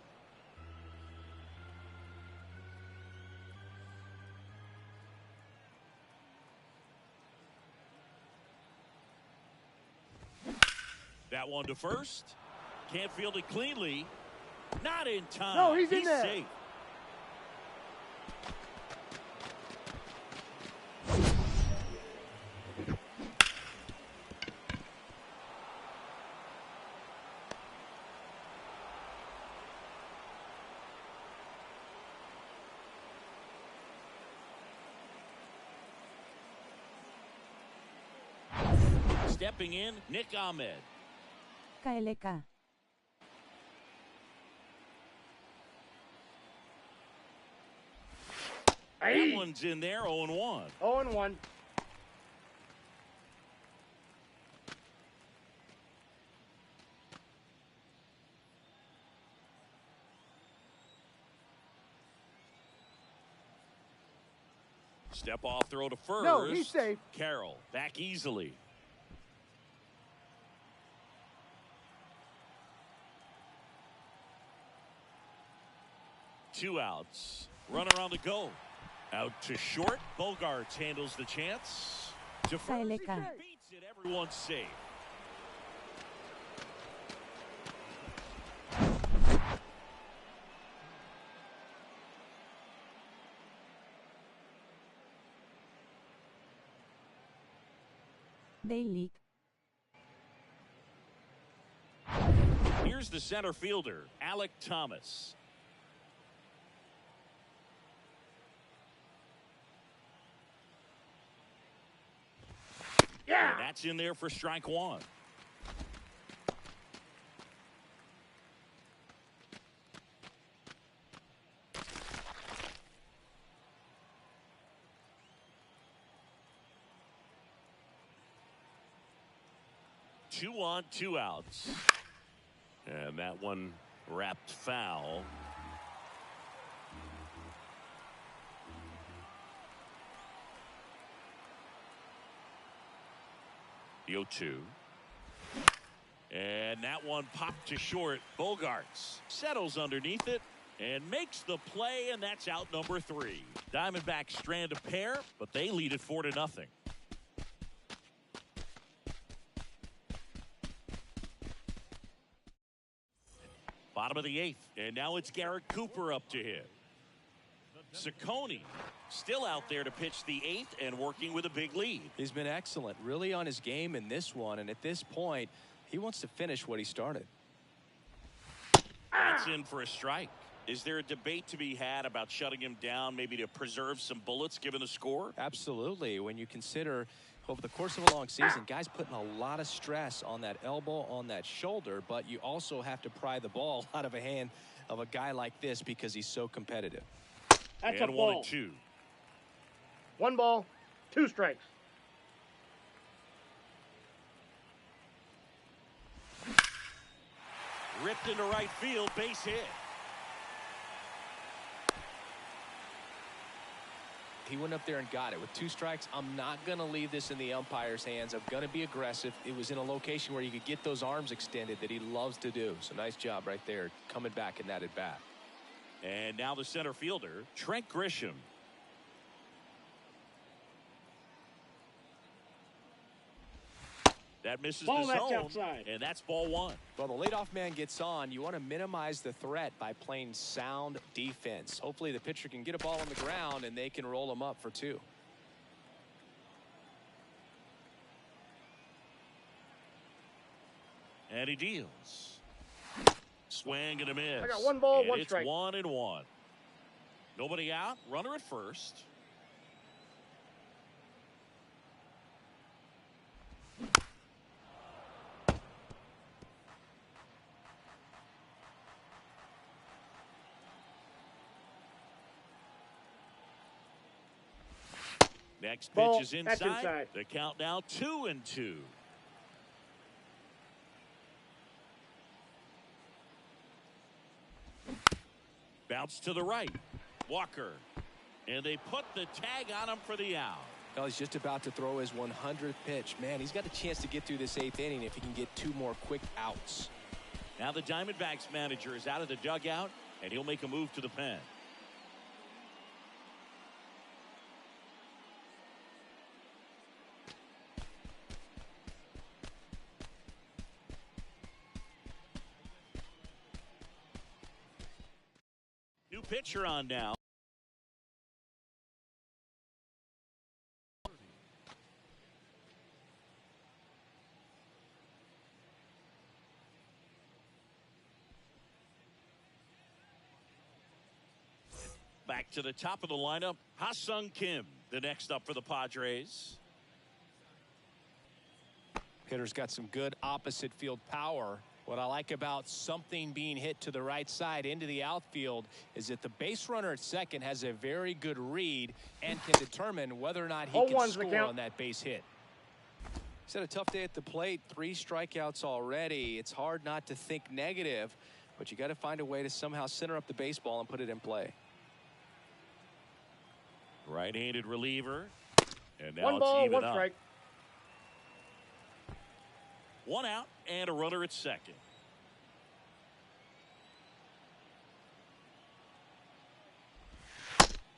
Speaker 1: That one to first. Can't field it cleanly. Not in time.
Speaker 3: No, he's in there.
Speaker 1: Safe. Stepping in, Nick Ahmed.
Speaker 4: KLK.
Speaker 1: That one's in there, 0-1.
Speaker 3: 0-1.
Speaker 1: Step off throw to first.
Speaker 3: No, he's safe.
Speaker 1: Carroll back easily. Two outs. Runner on the go. Out to short. Bogarts handles the chance. To first.
Speaker 4: KLK.
Speaker 1: Beats it. Everyone's safe.
Speaker 4: Daily.
Speaker 1: Here's the center fielder, Alec Thomas.
Speaker 3: Yeah.
Speaker 1: And that's in there for strike 1. Two on, 2 outs. And that one wrapped foul. The 0-2. And that one popped to short. Bogarts settles underneath it and makes the play, and that's out number 3. Diamondbacks strand a pair, but they lead it 4-0. Bottom of the 8th, and now it's Garrett Cooper up to hit. Ciccone still out there to pitch the 8th and working with a big lead.
Speaker 2: He's been excellent, really on his game in this one, and at this point, he wants to finish what he started.
Speaker 1: That's in for a strike. Is there a debate to be had about shutting him down, maybe to preserve some bullets given the score?
Speaker 2: Absolutely. When you consider over the course of a long season, guys putting a lot of stress on that elbow, on that shoulder, but you also have to pry the ball out of a hand of a guy like this because he's so competitive.
Speaker 3: That's
Speaker 1: And
Speaker 3: a
Speaker 1: 1
Speaker 3: ball.
Speaker 1: and 2.
Speaker 3: 1 ball, 2 strikes.
Speaker 1: Ripped into right field, base hit.
Speaker 2: He went up there and got it with 2 strikes. I'm not going to leave this in the umpire's hands. I'm going to be aggressive. It was in a location where you could get those arms extended that he loves to do. So nice job right there coming back in that at bat.
Speaker 1: And now the center fielder, Trent Grisham. That misses
Speaker 3: Ball,
Speaker 1: the
Speaker 3: that's
Speaker 1: zone,
Speaker 3: outside.
Speaker 1: and that's ball 1.
Speaker 2: Well, the leadoff man gets on. You want to minimize the threat by playing sound defense. Hopefully the pitcher can get a ball on the ground and they can roll him up for 2.
Speaker 1: And he deals. Swing and a miss.
Speaker 3: I got 1 ball,
Speaker 1: and
Speaker 3: 1
Speaker 1: it's
Speaker 3: strike.
Speaker 1: 1-1. Nobody out. Runner at first. Next pitch
Speaker 3: Ball.
Speaker 1: is
Speaker 3: That's
Speaker 1: inside.
Speaker 3: inside.
Speaker 1: The count now 2-2. Bounce to the right. Walker. And they put the tag on him for the out.
Speaker 2: Well, he's just about to throw his 100th pitch. Man, he's got a chance to get through this 8th inning if he can get 2 more quick outs.
Speaker 1: Now the Diamondbacks manager is out of the dugout, and he'll make a move to the pen. New pitcher on now. Back to the top of the lineup, Ha-Sung Kim, the next up for the Padres.
Speaker 2: Hitter's got some good opposite field power. What I like about something being hit to the right side into the outfield is that the base runner at second has a very good read and can determine whether or not he can score on that base hit. He's had a tough day at the plate. 3 strikeouts already. It's hard not to think negative, but you got to find a way to somehow center up the baseball and put it in play.
Speaker 1: Right-handed reliever. And now
Speaker 3: 1 ball,
Speaker 1: it's even
Speaker 3: 1
Speaker 1: up.
Speaker 3: strike.
Speaker 1: 1 out and a runner at second.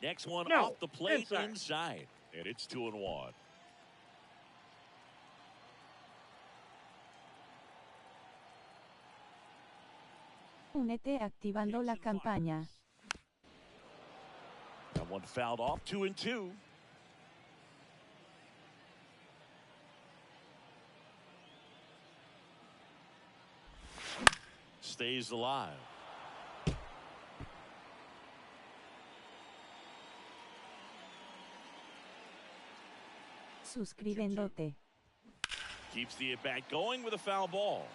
Speaker 1: Next one off the plate inside. And it's 2-1.
Speaker 4: Únete activando la campaña.
Speaker 1: That one fouled off. 2-2. Stays alive.
Speaker 4: Suscribiéndote.
Speaker 1: Keeps the at-bat going with a foul ball.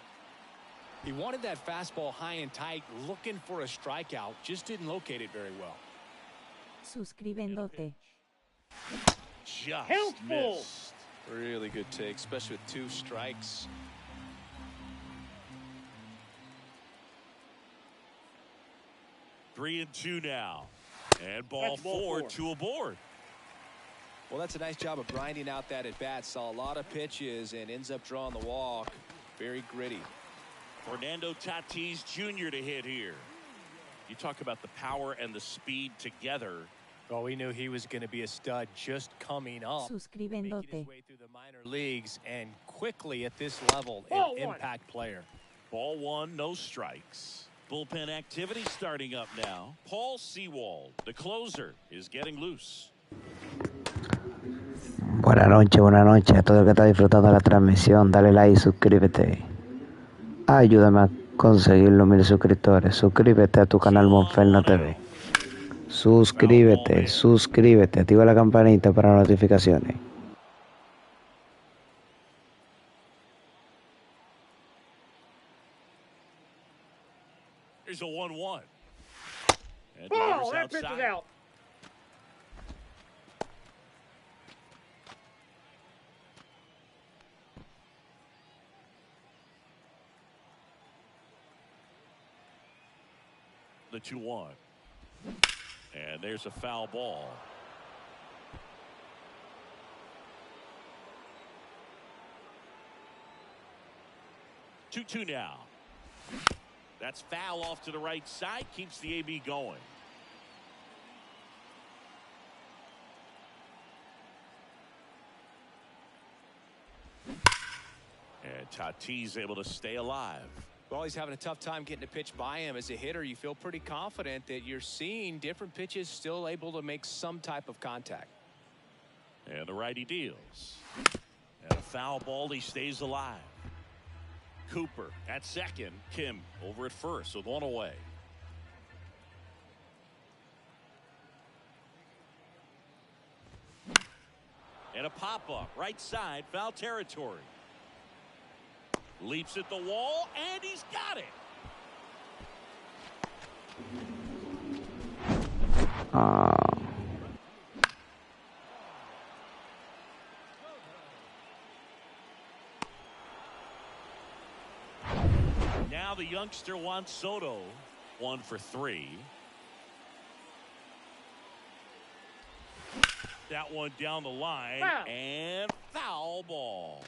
Speaker 2: He wanted that fastball high and tight, looking for a strikeout. Just didn't locate it very well.
Speaker 4: Suscribiéndote.
Speaker 1: Just missed.
Speaker 2: Really good take, especially with 2 strikes.
Speaker 1: Three and 2 now. And ball 4, 2 aboard.
Speaker 2: Well, that's a nice job of grinding out that at bat. Saw a lot of pitches and ends up drawing the walk. Very gritty.
Speaker 1: Fernando Tatis Jr. to hit here. You talk about the power and the speed together.
Speaker 2: Well, we knew he was going to be a stud just coming up. Making his way through the minor leagues and quickly at this level, an impact player.
Speaker 1: Ball 1, no strikes. Bullpen activity starting up now. Paul Sewald, the closer, is getting loose.
Speaker 5: Buenas noches a todo el que está disfrutando la transmisión. Dale like y suscríbete. Ayúdame a conseguir los 1000 suscriptores. Suscríbete a tu canal Monferno TV. Suscríbete. Activa la campanita para notificaciones.
Speaker 1: Here's a 1-1. And
Speaker 3: Oh, that pitch is out.
Speaker 1: The 2-1. And there's a foul ball. Two now. That's foul off to the right side. Keeps the AB going. And Tatis able to stay alive.
Speaker 2: Well, he's having a tough time getting a pitch by him. As a hitter, you feel pretty confident that you're seeing different pitches still able to make some type of contact.
Speaker 1: And the righty deals. And a foul ball. He stays alive. Cooper at second. Kim over at first with 1 away. And a pop-up, right side, foul territory. Leaps at the wall, and he's got it. Now the youngster Juan Soto, 1 for 3. That one down the line,
Speaker 3: Foul.
Speaker 1: and foul ball.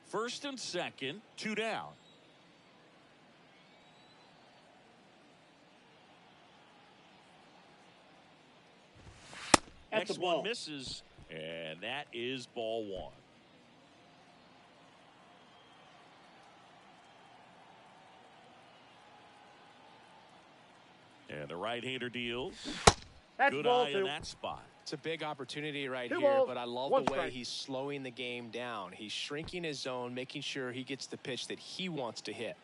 Speaker 1: First and second, 2 down.
Speaker 3: That's
Speaker 1: Next
Speaker 3: a ball.
Speaker 1: one misses, and that is ball 1. And the right-hander deals.
Speaker 3: That's
Speaker 1: Good
Speaker 3: ball
Speaker 1: eye
Speaker 3: 2.
Speaker 1: in that spot.
Speaker 2: It's a big opportunity right
Speaker 3: 2
Speaker 2: here,
Speaker 3: balls,
Speaker 2: but I love
Speaker 3: 1
Speaker 2: the way
Speaker 3: strike.
Speaker 2: he's slowing the game down. He's shrinking his zone, making sure he gets the pitch that he wants to hit.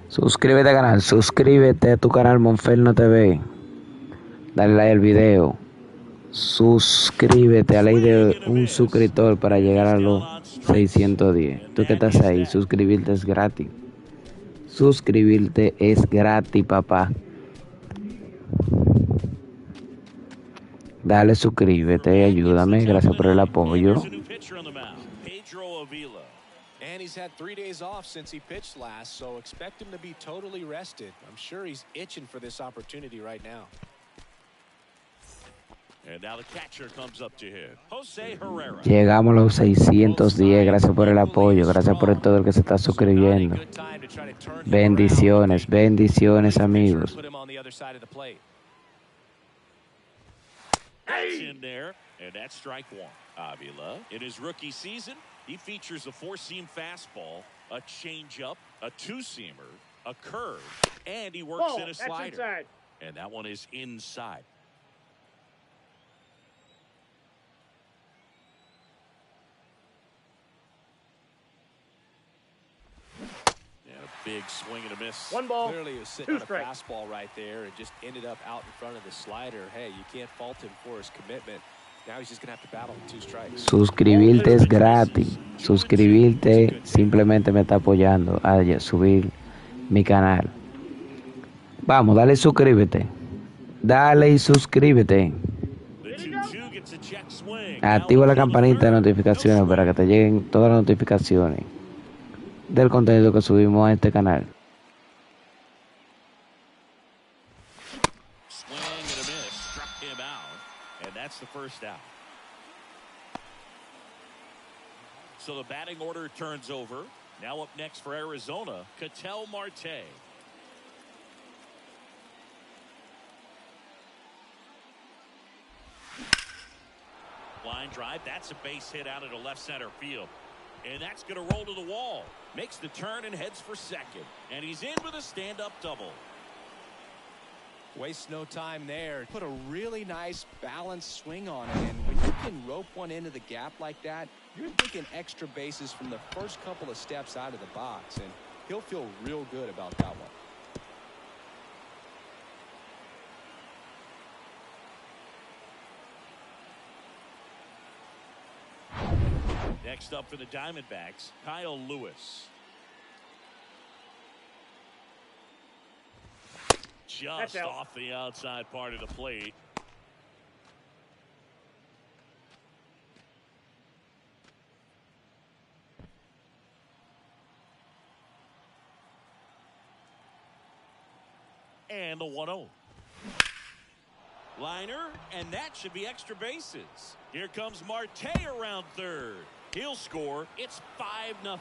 Speaker 5: Suscríbete al canal, suscríbete a tu canal Monferno TV. Dale like al video. Suscríbete a la ley de un suscriptor para llegar a los 610. Tú que estás ahí, suscribirte es gratis. Suscribirte es gratis, papá. Dale, suscríbete, ayúdame. Gracias por el apoyo.
Speaker 2: And he's had 3 days off since he pitched last, so expect him to be totally rested. I'm sure he's itching for this opportunity right now.
Speaker 1: And now the catcher comes up to hit. Jose Herrera.
Speaker 5: Llegamos a los 610. Gracias por el apoyo. Gracias por todo el que se está suscribiendo. Bendiciones, bendiciones, amigos.
Speaker 1: That's in there, and that's strike 1. Avila, in his rookie season, he features a 4-seam fastball, a changeup, a 2-seamer, a curve, and he works in a slider.
Speaker 3: Inside.
Speaker 1: And that one is inside. Big swing and a miss.
Speaker 3: 1 ball,
Speaker 2: Clearly he was sitting
Speaker 3: 2
Speaker 2: on a
Speaker 3: strikes.
Speaker 2: fastball right there and just ended up out in front of the slider. Hey, you can't fault him for his commitment. Now he's just going to have to battle with 2 strikes.
Speaker 5: Suscribirte es gratis. Suscribirte simplemente me está apoyando a subir mi canal. Vamos, dale suscríbete. Dale y suscríbete.
Speaker 1: The 2-2 gets a check swing.
Speaker 5: Activa la campanita de notificaciones para que te lleguen todas las notificaciones del contenido que subimos a este canal.
Speaker 1: Swing and a miss. Struck him out. And that's the first out. So the batting order turns over. Now up next for Arizona, Ketel Marte. Line drive. That's a base hit out into left center field. And that's going to roll to the wall. Makes the turn and heads for second. And he's in with a stand-up double.
Speaker 2: Waste no time there. Put a really nice balanced swing on it. And when you can rope one into the gap like that, you're thinking extra bases from the first couple of steps out of the box. And he'll feel real good about that one.
Speaker 1: Next up for the Diamondbacks, Kyle Lewis. Just off the outside part of the plate. And the 1-0. Liner, and that should be extra bases. Here comes Marte around third. He'll score. It's 5-0.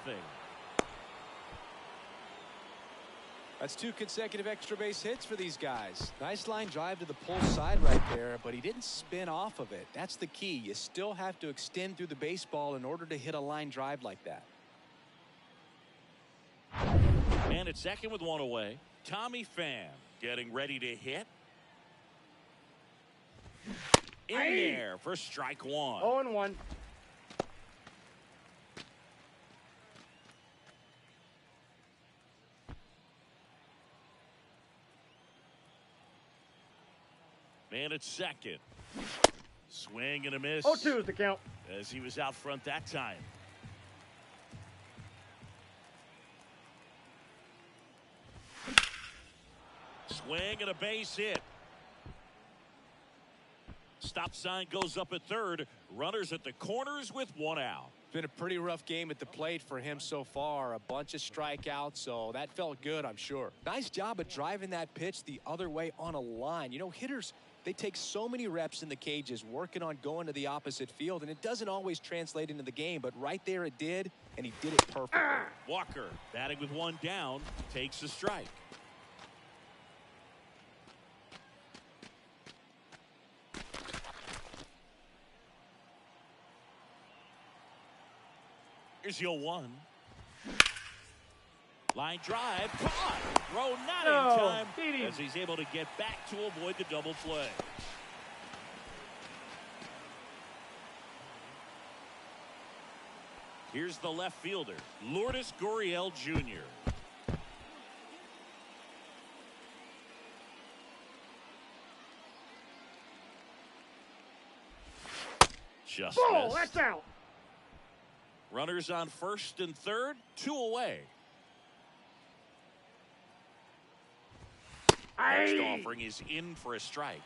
Speaker 2: That's 2 consecutive extra base hits for these guys. Nice line drive to the pull side right there, but he didn't spin off of it. That's the key. You still have to extend through the baseball in order to hit a line drive like that.
Speaker 1: And at second with 1 away, Tommy Pham getting ready to hit. in there for strike one.
Speaker 3: 0-1.
Speaker 1: Man at second. Swing and a miss.
Speaker 3: 0-2 is the count.
Speaker 1: As he was out front that time. Swing and a base hit. Stop sign goes up at third. Runners at the corners with one out.
Speaker 2: Been a pretty rough game at the plate for him so far. A bunch of strikeouts, so that felt good, I'm sure. Nice job of driving that pitch the other way on a line. You know, hitters, they take so many reps in the cages working on going to the opposite field, and it doesn't always translate into the game, but right there it did, and he did it perfectly.
Speaker 1: Walker batting with one down, takes a strike. Here's 0-1. Line drive, caught. Throw not in time as he's able to get back to avoid the double play. Here's the left fielder, Lourdes Gurriel Jr. Just
Speaker 3: Ball,
Speaker 1: missed.
Speaker 3: that's out.
Speaker 1: Runners on first and third, 2 away. Next offering is in for a strike.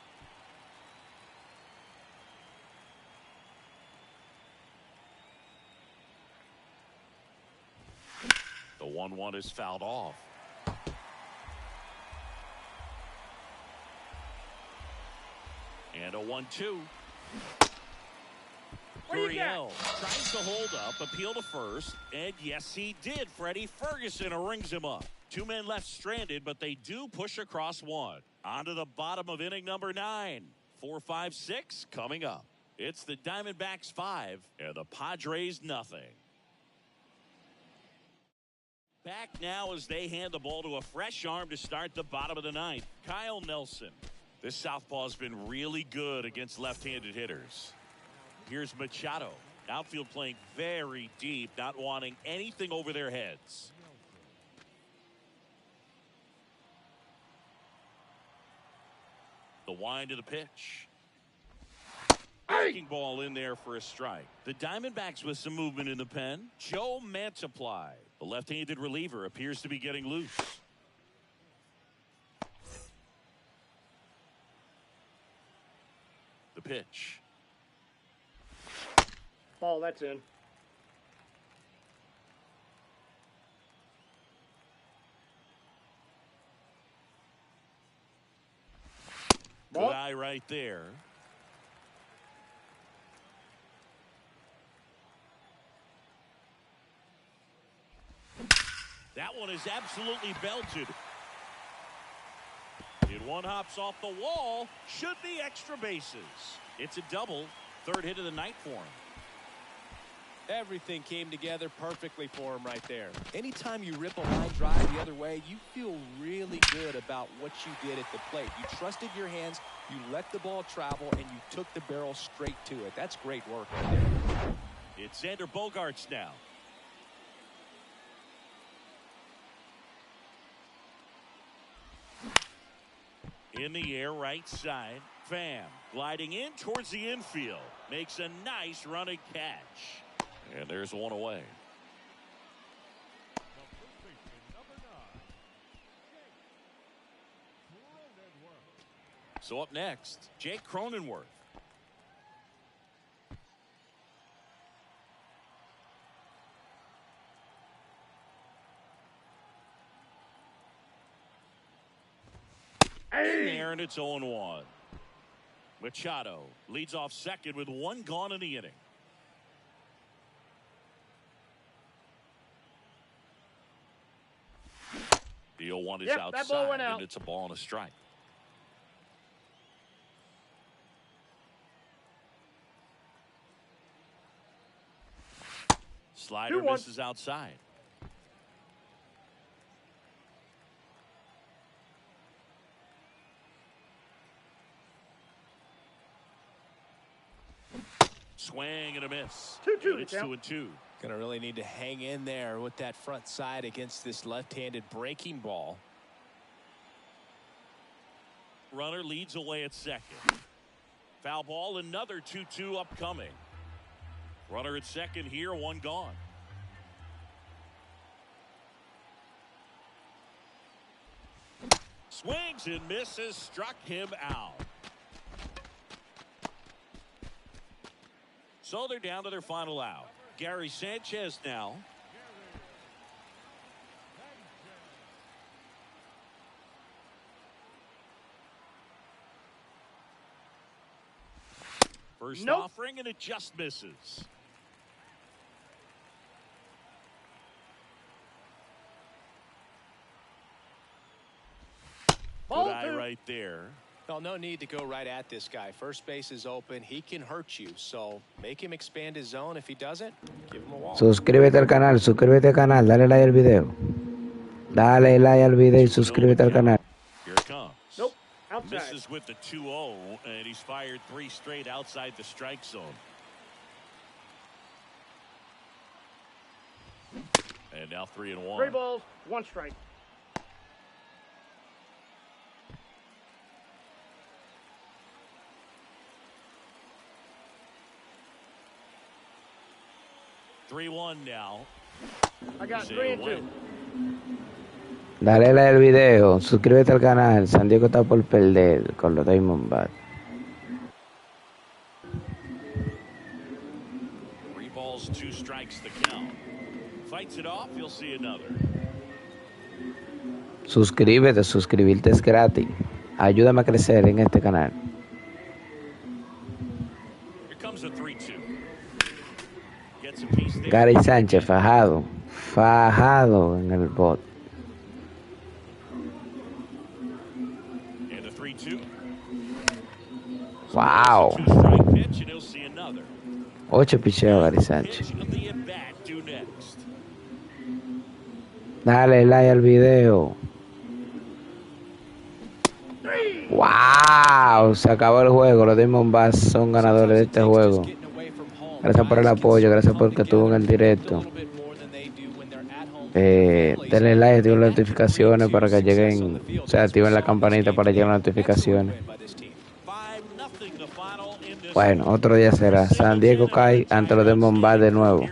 Speaker 1: The 1-1 is fouled off. And a 1-2. Gurriel tries to hold up, appeal to first, and yes, he did. Freddie Ferguson rings him up. 2 men left stranded, but they do push across one. On to the bottom of inning number 9. 4-5-6 coming up. It's the Diamondbacks 5 and the Padres nothing. Back now as they hand the ball to a fresh arm to start the bottom of the 9th. Kyle Nelson. This southpaw has been really good against left-handed hitters. Here's Machado. Outfield playing very deep, not wanting anything over their heads. The wind of the pitch. Breaking ball in there for a strike. The Diamondbacks with some movement in the pen. Joe Mantiply. The left-handed reliever appears to be getting loose. The pitch.
Speaker 3: Ball, that's in.
Speaker 1: Good eye right there. That one is absolutely belted. One hops off the wall. Should be extra bases. It's a double. 3rd hit of the night for him.
Speaker 2: Everything came together perfectly for him right there. Anytime you rip a line drive the other way, you feel really good about what you did at the plate. You trusted your hands, you let the ball travel, and you took the barrel straight to it. That's great work right there.
Speaker 1: It's Xander Bogaerts now. In the air, right side. Pham gliding in towards the infield. Makes a nice running catch. And there's one away. So up next, Jake Cronenworth. In there, and it's 0-1. Machado leads off second with 1 gone in the inning. The 0-1 is outside, and it's a ball and a strike. Slider misses outside. Swing and a miss.
Speaker 3: 2-2
Speaker 1: And it's
Speaker 3: to count.
Speaker 1: 2-2.
Speaker 2: Gonna really need to hang in there with that front side against this left-handed breaking ball.
Speaker 1: Runner leads away at second. Foul ball, another 2-2 upcoming. Runner at second here, one gone. Swings and misses, struck him out. So they're down to their final out. Gary Sanchez now. First offering, and it just misses.
Speaker 3: Ball
Speaker 1: Good eye
Speaker 3: 2.
Speaker 1: right there.
Speaker 2: Well, no need to go right at this guy. First base is open. He can hurt you. So make him expand his zone. If he doesn't, give him a walk.
Speaker 5: Suscríbete al canal, dale like al video. Dale like al video y suscríbete al canal.
Speaker 1: Here it comes.
Speaker 3: Nope. Outside.
Speaker 1: Misses with the 2-0, and he's fired 3 straight outside the strike zone. And now 3-1.
Speaker 3: 3 balls, 1 strike.
Speaker 1: Now.
Speaker 3: I got
Speaker 1: Say
Speaker 3: 3 and
Speaker 1: when.
Speaker 3: 2.
Speaker 5: Dale like al video, suscríbete al canal. San Diego está por perder con los Diamondbacks.
Speaker 1: 3 balls, 2 strikes the count. Fights it off, you'll see another.
Speaker 5: Suscribirte es gratis. Ayúdame a crecer en este canal.
Speaker 1: Here comes a 3-2. Gets a piece there.
Speaker 5: Gary Sánchez, fajado en el bot.
Speaker 1: And a 3-2.
Speaker 5: Wow.
Speaker 1: 2-strike pitch, and he'll see another.
Speaker 5: 8 picheos Gary Sánchez.
Speaker 1: Pitch of the at-bat due next.
Speaker 5: Dale like al video. Wow, se acabó el juego. Los Diamonbacks son ganadores de este juego. Gracias por el apoyo, gracias por que estuvo en el directo. Denle like, activen las notificaciones para que lleguen, o sea, activen la campanita para llegar las notificaciones. Bueno, otro día será. San Diego cae ante los Diamonbacks de nuevo.